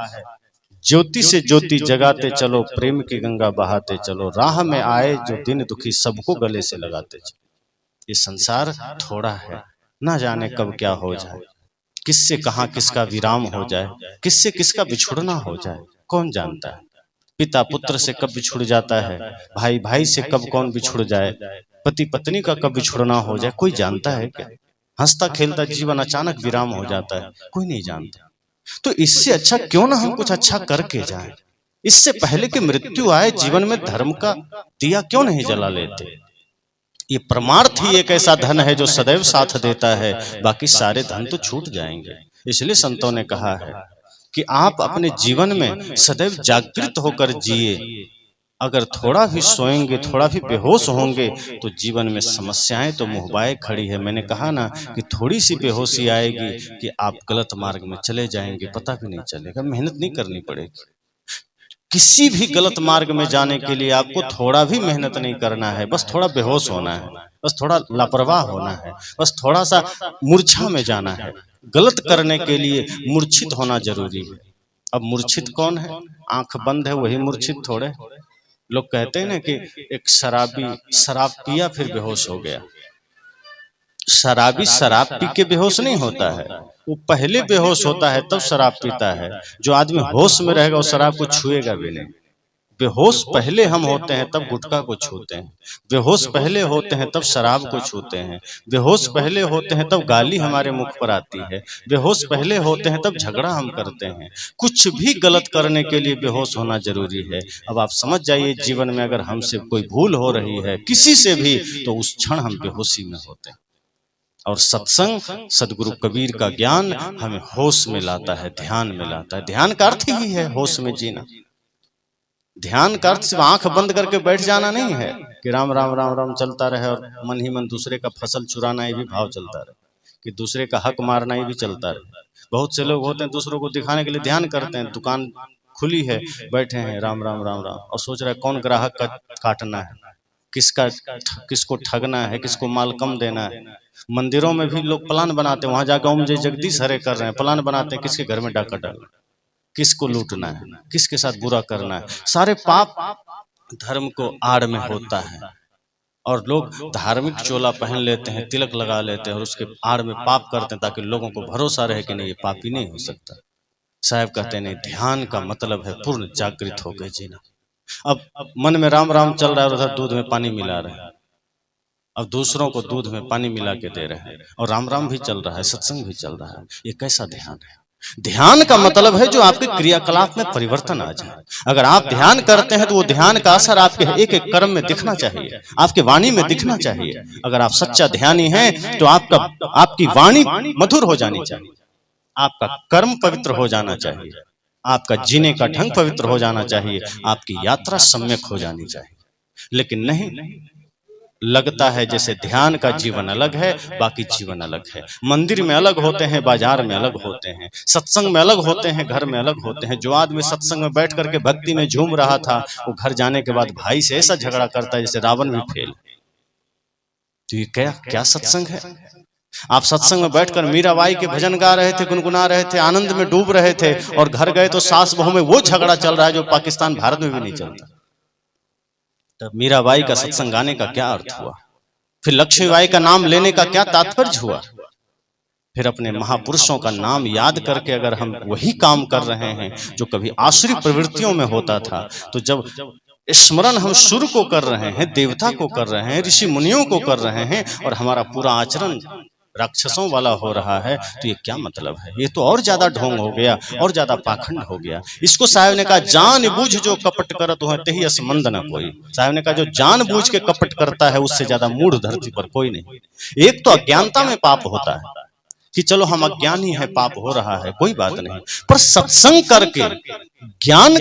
ज्योति से ज्योति जगाते चलो, प्रेम की गंगा बहाते चलो, राह में आए जो दिन दुखी सबको गले से लगाते चलो। ये संसार थोड़ा है, ना जाने कब क्या हो जाए, किससे कहां किसका विराम हो जाए, किससे किसका बिछुड़ना हो जाए, कौन जानता है। पिता पुत्र से कब बिछुड़ जाता है, भाई भाई से कब कौन बिछुड़ जाए, पति पत्नी का कब बिछुड़ना हो जाए, कोई जानता है क्या। हंसता खेलता जीवन अचानक विराम हो जाता है, कोई नहीं जानता। तो इससे अच्छा क्यों ना हम कुछ अच्छा करके जाएं। इससे पहले कि मृत्यु आए, जीवन में धर्म का दिया क्यों नहीं जला लेते। ये परमार्थ ही एक ऐसा धन है जो सदैव साथ देता है, बाकी सारे धन तो छूट जाएंगे। इसलिए संतों ने कहा है कि आप अपने जीवन में सदैव जागृत होकर जिए। अगर थोड़ा भी सोएंगे, थोड़ा भी बेहोश होंगे तो जीवन में समस्याएं तो मुहबाए खड़ी है। मैंने कहा ना कि थोड़ी सी बेहोशी आएगी कि आप गलत मार्ग में चले जाएंगे, पता भी नहीं चलेगा, मेहनत नहीं करनी पड़ेगी। किसी भी गलत मार्ग में जाने के लिए आपको थोड़ा भी मेहनत नहीं करना है, बस थोड़ा बेहोश होना है, बस थोड़ा लापरवाह होना है, बस थोड़ा सा मूर्छा में जाना है। गलत करने के लिए मूर्छित होना जरूरी है। अब मूर्छित कौन है? आंख बंद है वही मूर्छित थोड़े। लोग कहते हैं ना कि एक शराबी शराब पिया फिर बेहोश हो गया। शराबी शराब पी के बेहोश नहीं होता है, वो पहले बेहोश होता है तब शराब पीता है। जो आदमी होश में रहेगा वो शराब को छुएगा भी नहीं। बेहोश पहले हम होते हैं तब गुटखा को छूते हैं, बेहोश पहले होते हैं तब शराब को छूते हैं, बेहोश पहले होते हैं तब गाली हमारे मुख पर आती है, बेहोश पहले होते हैं तब झगड़ा हम करते हैं। कुछ भी गलत करने के लिए बेहोश होना जरूरी है। अब आप समझ जाइए, जीवन में अगर हमसे कोई भूल हो रही है किसी से भी, तो उस क्षण हम बेहोशी में होते हैं। और सत्संग, सदगुरु कबीर का ज्ञान हमें होश में लाता है, ध्यान में लाता है। ध्यान का अर्थ ही है होश में जीना। ध्यान का अर्थ सिर्फ आंख बंद करके बैठ जाना नहीं है कि राम राम राम राम चलता रहे और मन ही मन दूसरे का फसल चुराना ही भी भाव चलता रहे, कि दूसरे का हक मारना ही भी चलता रहे। बहुत से लोग होते हैं दूसरों को दिखाने के लिए ध्यान करते हैं, दुकान खुली है, बैठे हैं राम राम राम राम, और सोच रहे कौन ग्राहक का काटना है, किसको ठगना है, किसको माल कम देना है। मंदिरों में भी लोग प्लान बनाते हैं, वहां जाकर ओम जय जगदीश हरे कर रहे हैं, प्लान बनाते हैं किसके घर में डाका डालना, किसको लूटना है, किसके साथ बुरा करना है। सारे पाप धर्म को आड़ में होता है, और लोग धार्मिक चोला पहन लेते हैं, तिलक लगा लेते हैं और उसके आड़ में पाप करते हैं ताकि लोगों को भरोसा रहे कि नहीं ये पापी नहीं हो सकता। साहब कहते हैं नहीं, ध्यान का मतलब है पूर्ण जागृत होकर जीना। अब मन में राम राम चल रहा है और उधर दूध में पानी मिला रहे हैं, अब दूसरों को दूध में पानी मिला के दे रहे हैं, और राम राम भी चल रहा है, सत्संग भी चल रहा है। ये कैसा ध्यान है? ध्यान का मतलब है जो आपके क्रियाकलाप में परिवर्तन आ जाए। अगर आप ध्यान करते हैं तो वो ध्यान का असर आपके एक एक कर्म में दिखना चाहिए, आपके वाणी में दिखना चाहिए। अगर आप सच्चा ध्यानी हैं तो आपकी वाणी मधुर हो जानी चाहिए, आपका कर्म पवित्र हो जाना चाहिए, आपका जीने का ढंग पवित्र हो जाना चाहिए, आपकी यात्रा सम्यक हो जानी चाहिए। लेकिन नहीं, लगता है जैसे ध्यान का जीवन अलग है, बाकी जीवन अलग है। मंदिर में अलग होते हैं, बाजार में अलग होते हैं, सत्संग में अलग होते हैं, घर में अलग होते हैं। जो आदमी सत्संग में बैठ करके भक्ति में झूम रहा था, वो घर जाने के बाद भाई से ऐसा झगड़ा करता है जैसे रावण भी फेल। तो ये क्या सत्संग है? आप सत्संग में बैठकर मीराबाई के भजन गा रहे थे, गुनगुना रहे थे, आनंद में डूब रहे थे, और घर गए तो सास बहू में वो झगड़ा चल रहा है जो पाकिस्तान भारत में भी नहीं चलता। तब मीराबाई का सत्संग गाने का क्या अर्थ हुआ? फिर लक्ष्मीबाई का नाम लेने का क्या तात्पर्य हुआ? फिर अपने महापुरुषों का नाम याद करके अगर हम वही काम कर रहे हैं जो कभी आसुरी प्रवृत्तियों में होता था, तो जब स्मरण हम सूर्य को कर रहे हैं, देवता को कर रहे हैं, ऋषि मुनियों को कर रहे हैं, और हमारा पूरा आचरण राक्षसों वाला हो रहा है, तो ये क्या मतलब है? ये तो और ज्यादा ढोंग हो गया, और ज्यादा पाखंड हो गया। इसको साहब ने कहा, जान बूझ जो कपट करत हो तेहि असमंद न कोई। साहब ने कहा जो जान बूझ के कपट करता है उससे ज्यादा मूढ़ धरती पर कोई नहीं। एक तो अज्ञानता में पाप होता है, कि चलो हम अज्ञानी है, पाप हो रहा है, कोई बात नहीं, पर सत्संग करके, ज्ञान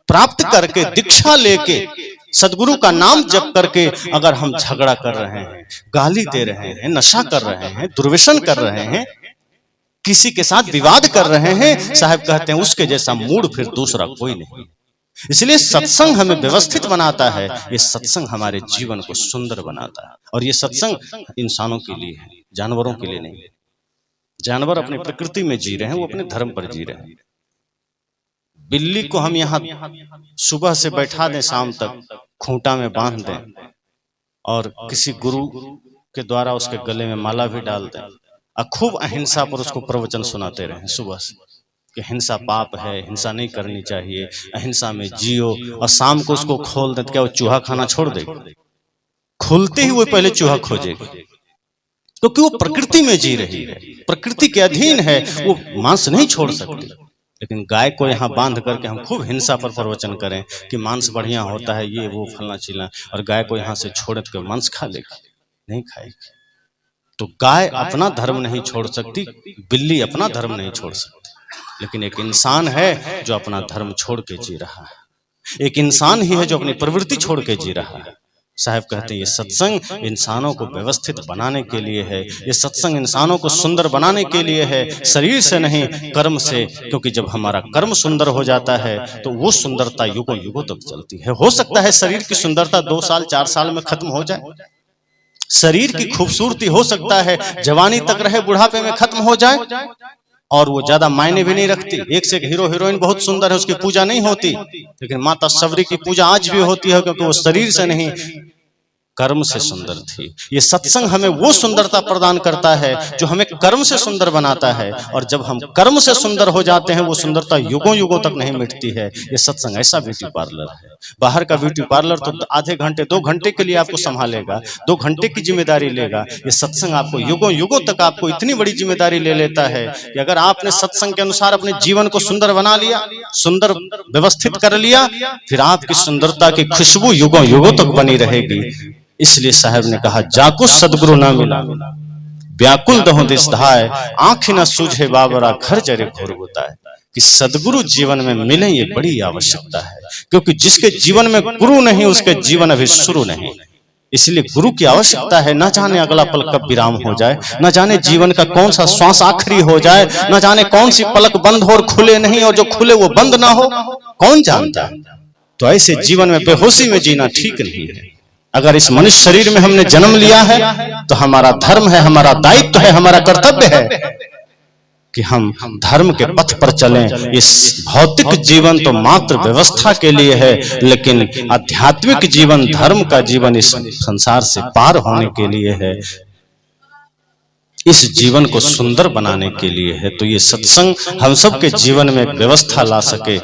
प्राप्त करके, दीक्षा लेके, सदगुरु का नाम जप करके अगर हम झगड़ा कर रहे हैं, गाली दे रहे हैं, नशा कर रहे हैं, दुर्व्यसन कर रहे हैं, किसी के साथ विवाद कर रहे हैं, साहब कहते हैं उसके जैसा मूड फिर दूसरा कोई नहीं। इसलिए सत्संग हमें व्यवस्थित बनाता है, ये सत्संग हमारे जीवन को सुंदर बनाता है। और ये सत्संग इंसानों के लिए है, जानवरों के लिए नहीं। जानवर अपनी प्रकृति में जी रहे हैं, वो अपने धर्म पर जी रहे हैं। बिल्ली को हम यहाँ सुबह से बैठा दें, शाम तक खूंटा में बांध दें और किसी गुरु के द्वारा उसके गले में माला भी डाल दें और खूब अहिंसा पर उसको प्रवचन सुनाते रहें सुबह से कि हिंसा पाप है, हिंसा नहीं करनी चाहिए, अहिंसा में जियो, और शाम को उसको खोल दें तो क्या वो चूहा खाना छोड़ देगी? खुलते ही वो पहले चूहा खोजेगी, क्योंकि वो प्रकृति में जी रही है, प्रकृति के अधीन है, वो मांस नहीं छोड़ सकती। लेकिन गाय को यहाँ बांध करके हम खूब हिंसा पर प्रवचन करें कि मांस बढ़िया होता है, ये वो फलना चिलना, और गाय को यहाँ से छोड़ के मांस खा लेगी? नहीं खाएगी। तो गाय अपना धर्म नहीं छोड़ सकती, बिल्ली अपना धर्म नहीं छोड़ सकती, लेकिन एक इंसान है जो अपना धर्म छोड़ के जी रहा है, एक इंसान ही है जो अपनी प्रवृत्ति छोड़ के जी रहा है। साहब कहते हैं ये सत्संग इंसानों को व्यवस्थित बनाने के लिए है, ये सत्संग इंसानों को सुंदर बनाने के लिए है, शरीर से नहीं, कर्म से। क्योंकि जब हमारा कर्म सुंदर हो जाता है तो वो सुंदरता युगों युगों तक चलती है। हो सकता है शरीर की सुंदरता 2 साल 4 साल में खत्म हो जाए, शरीर की खूबसूरती हो सकता है जवानी तक रहे, बुढ़ापे में खत्म हो जाए, और वो ज्यादा मायने भी नहीं रखती। एक से एक हीरो हीरोइन बहुत सुंदर है, उसकी पूजा नहीं होती, लेकिन माता शबरी की पूजा आज भी होती है, क्योंकि वो शरीर से नहीं, कर्म से सुंदर थी। ये सत्संग हमें वो सुंदरता प्रदान करता है जो हमें कर्म से सुंदर बनाता है, और जब हम कर्म से सुंदर हो जाते हैं वो सुंदरता युगों युगों तक नहीं मिटती है। ये सत्संग ऐसा ब्यूटी पार्लर है। बाहर का ब्यूटी पार्लर तो आधे घंटे 2 घंटे के लिए आपको संभालेगा, 2 घंटे की जिम्मेदारी लेगा। ये सत्संग आपको युगों युगों तक आपको इतनी बड़ी जिम्मेदारी ले लेता है कि अगर आपने सत्संग के अनुसार अपने जीवन को सुंदर बना लिया, सुंदर व्यवस्थित कर लिया, फिर आपकी सुंदरता की खुशबू युगों युगों तक बनी रहेगी। इसलिए साहब ने कहा, जाको सदगुरु ना मिला, व्याकुल दहो दिस धाय, आंख न सूझे बाबरा घर जरे घोर बताए। कि सदगुरु जीवन में मिले ये बड़ी आवश्यकता है, क्योंकि जिसके जीवन में गुरु नहीं उसके जीवन अभी शुरू नहीं। इसलिए गुरु की आवश्यकता है। न जाने अगला पल कब विराम हो जाए, न जाने जीवन का कौन सा श्वास आखिरी हो जाए, न जाने कौन सी पलक बंद हो और खुले नहीं, और जो खुले वो बंद ना हो, कौन जानता। तो ऐसे जीवन में बेहोशी में जीना ठीक नहीं है। अगर इस मनुष्य शरीर में हमने जन्म लिया है तो हमारा धर्म है, हमारा दायित्व है, हमारा कर्तव्य है कि हम धर्म के पथ पर चलें। इस भौतिक जीवन तो मात्र व्यवस्था के लिए है, लेकिन आध्यात्मिक जीवन, धर्म का जीवन इस संसार से पार होने के लिए है, इस जीवन को सुंदर बनाने के लिए है। तो ये सत्संग हम सब के जीवन में एक व्यवस्था ला सके,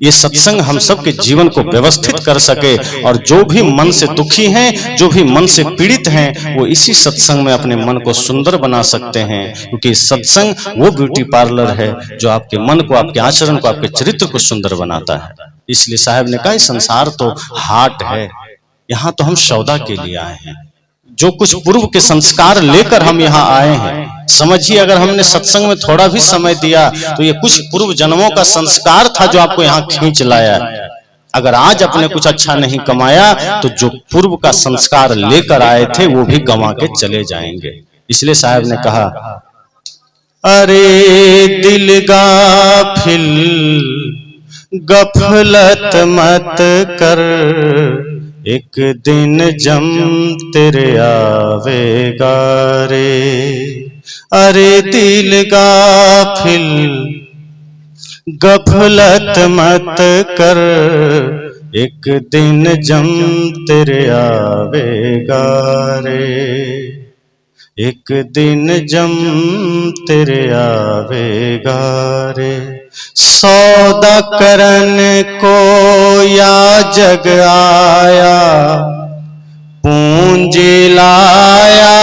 ये सत्संग हम सब के जीवन को व्यवस्थित कर सके, और जो भी मन से दुखी हैं, जो भी मन से पीड़ित हैं, वो इसी सत्संग में अपने मन को सुंदर बना सकते हैं। क्योंकि सत्संग वो ब्यूटी पार्लर है जो आपके मन को, आपके आचरण को, आपके चरित्र को सुंदर बनाता है। इसलिए साहब ने कहा, संसार तो हाट है, यहाँ तो हम सौदा के लिए आए हैं। जो कुछ पूर्व के संस्कार लेकर हम यहाँ आए हैं, समझिए अगर हमने सत्संग में थोड़ा भी समय दिया तो ये कुछ पूर्व जन्मों का संस्कार था जो आपको यहाँ खींच लाया। अगर आज अपने कुछ अच्छा नहीं कमाया तो जो पूर्व का संस्कार लेकर आए थे वो भी गंवा के चले जाएंगे। इसलिए साहब ने कहा, अरे दिल गाफिल गफलत मत कर, एक दिन जम तेरे आवेगा रे। अरे दिल गाफिल गफलत मत कर, एक दिन जम तेरे आवेगा रे। एक दिन जम तेरे आवेगा रे। सौदा करन को या जग आया, पूंजी लाया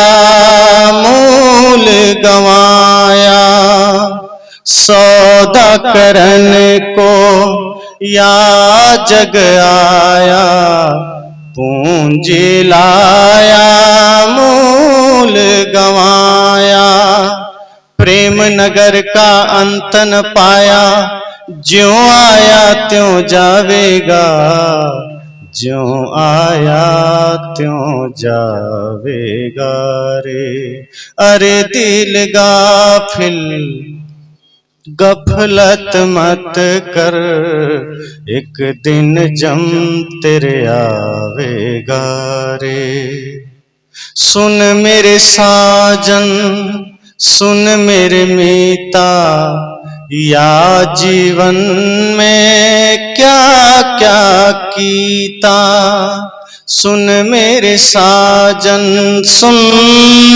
मूल गवाया। सौदा करन को या जग आया, पूंजी लाया मूल गवाया। प्रेम नगर का अंत न पाया, ज्यों आया त्यों जावेगा, ज्यों आया त्यों जावेगा रे। अरे दिल गाफिल गफलत मत कर, एक दिन जम तेरे आवेगा रे। सुन मेरे साजन सुन मेरे मीता, या जीवन में क्या क्या कीता। सुन मेरे साजन सुन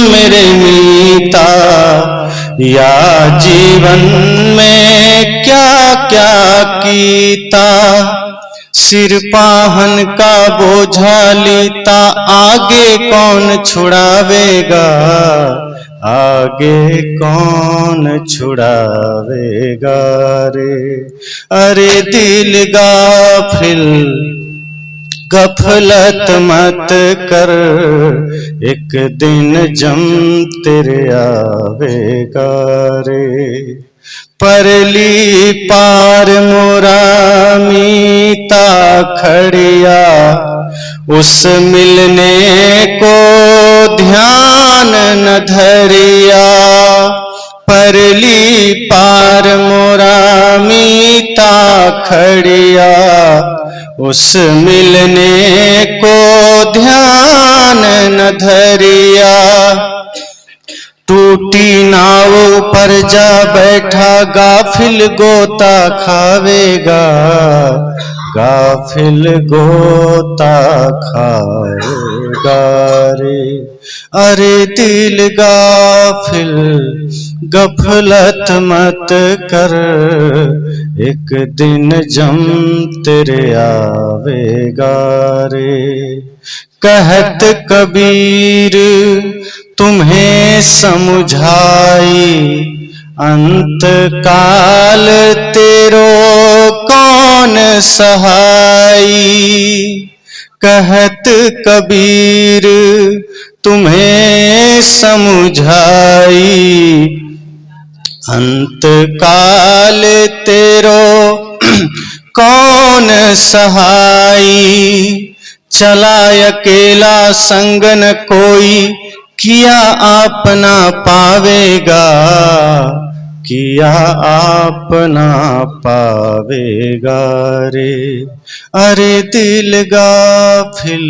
मेरे मीता, या जीवन में क्या क्या कीता। सिर पाहन का बोझा लीता, आगे कौन छुड़ावेगा, आगे कौन छुड़ावेगा रे। अरे दिल गाफिल गफलत मत कर, एक दिन जम तेरे आवेगा रे। परली पार मोरा मीता खड़िया, उस मिलने को ध्यान न धरिया। परली पार मोरा मीता खड़िया, उस मिलने को ध्यान न धरिया। टूटी नाव पर जा बैठा, गाफिल गोता खावेगा, गाफिल गोता खाएगा रे। अरे दिल गाफिल गफलत मत कर, एक दिन जम तेरे आवेगा रे। कहत कबीर तुम्हें समझाई, अंत काल तेरो कौन सहाई। कहत कबीर तुम्हें समझाई, अंत काल तेरो कौन सहाई। चला अकेला संग न कोई, किया अपना पावेगा, किया अपना पावेगा रे। अरे दिल गाफिल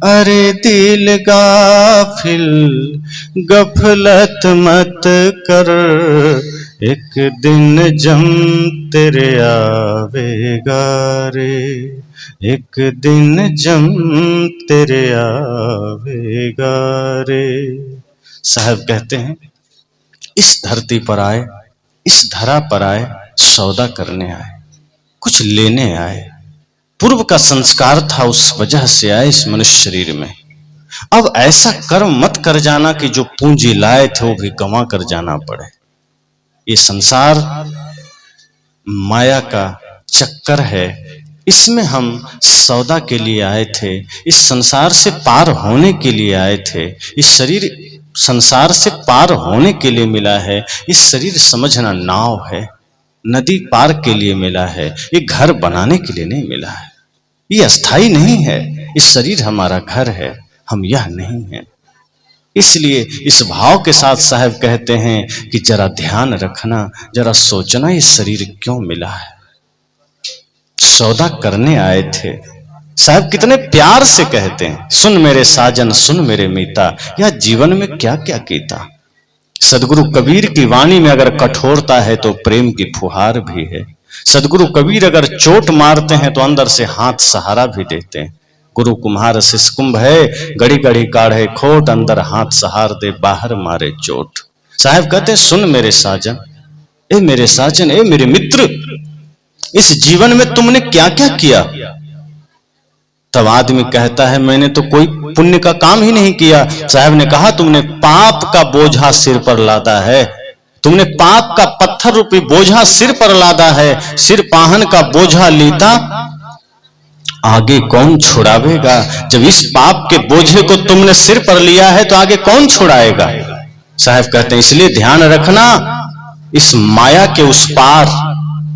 अरे दिल गाफिल गफलत मत कर, एक दिन जम तेरे आवेगा रे। एक दिन जम तेरे आवेगा रे। साहब कहते हैं इस धरती पर आए, इस धरा पर आए, सौदा करने आए, कुछ लेने आए। पूर्व का संस्कार था, उस वजह से आए इस मनुष्य शरीर में। अब ऐसा कर्म मत कर जाना कि जो पूंजी लाए थे वो भी गंवा कर जाना पड़े। ये संसार माया का चक्कर है, इसमें हम सौदा के लिए आए थे, इस संसार से पार होने के लिए आए थे। इस शरीर संसार से पार होने के लिए मिला है। इस शरीर समझना नाव है, नदी पार के लिए मिला है, ये घर बनाने के लिए नहीं मिला है। ये अस्थाई नहीं है, इस शरीर हमारा घर है, हम यह नहीं है। इसलिए इस भाव के साथ साहब कहते हैं कि जरा ध्यान रखना, जरा सोचना ये शरीर क्यों मिला है। सौदा करने आए थे। साहब कितने प्यार से कहते हैं, सुन मेरे साजन सुन मेरे मीता, या जीवन में क्या क्या कीता। सदगुरु कबीर की वाणी में अगर कठोरता है तो प्रेम की फुहार भी है। सदगुरु कबीर अगर चोट मारते हैं तो अंदर से हाथ सहारा भी देते हैं। गुरु कुम्हार शिष कुंभ है, गड़ी गड़ी काढ़े खोट, अंदर हाथ सहार दे बाहर मारे चोट। साहब कहते सुन मेरे साजन, ए मेरे साजन, ए मेरे मित्र, इस जीवन में तुमने क्या क्या किया। तब आदमी कहता है मैंने तो कोई पुण्य का काम ही नहीं किया। साहब ने कहा तुमने पाप का बोझा सिर पर लादा है, तुमने पाप का पत्थर रूपी बोझा सिर पर लादा है। सिर पाहन का बोझा लीता, आगे कौन छुड़ावेगा। जब इस पाप के बोझे को तुमने सिर पर लिया है तो आगे कौन छुड़ाएगा। साहब कहते हैं इसलिए ध्यान रखना, इस माया के उस पार,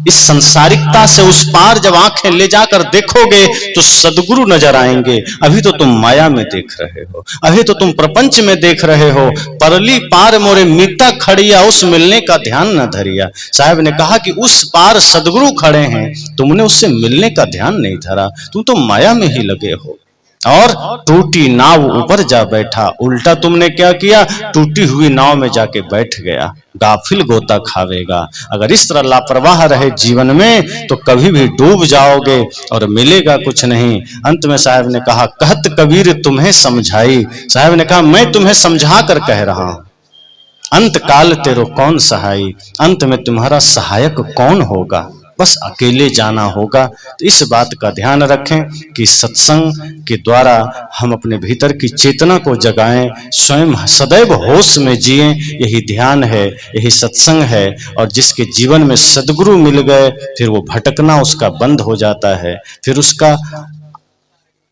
इस संसारिकता से उस पार जब आंखें ले जाकर देखोगे तो सदगुरु नजर आएंगे। अभी तो तुम माया में देख रहे हो, अभी तो तुम प्रपंच में देख रहे हो। परली पार मोरे मीता खड़िया, उस मिलने का ध्यान न धरिया। साहब ने कहा कि उस पार सदगुरु खड़े हैं, तुमने उससे मिलने का ध्यान नहीं धरा, तुम तो माया में ही लगे हो। और टूटी नाव ऊपर जा बैठा, उल्टा तुमने क्या किया, टूटी हुई नाव में जाके बैठ गया। गाफिल गोता खावेगा। अगर इस तरह लापरवाह रहे जीवन में तो कभी भी डूब जाओगे और मिलेगा कुछ नहीं। अंत में साहब ने कहा, कहत कबीर तुम्हें समझाई। साहब ने कहा मैं तुम्हें समझा कर कह रहा हूं, अंत काल तेरो कौन सहाई, अंत में तुम्हारा सहायक कौन होगा, बस अकेले जाना होगा। तो इस बात का ध्यान रखें कि सत्संग के द्वारा हम अपने भीतर की चेतना को जगाएं, स्वयं सदैव होश में जिएं। यही ध्यान है, यही सत्संग है। और जिसके जीवन में सद्गुरु मिल गए फिर वो भटकना उसका बंद हो जाता है, फिर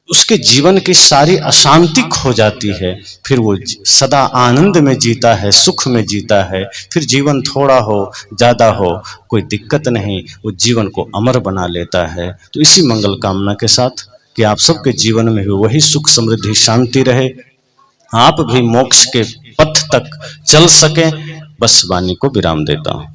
उसके जीवन की सारी अशांति खो जाती है, फिर वो सदा आनंद में जीता है, सुख में जीता है। फिर जीवन थोड़ा हो ज्यादा हो कोई दिक्कत नहीं, वो जीवन को अमर बना लेता है। तो इसी मंगल कामना के साथ कि आप सबके जीवन में भी वही सुख समृद्धि शांति रहे, आप भी मोक्ष के पथ तक चल सकें, बस वाणी को विराम देता हूं।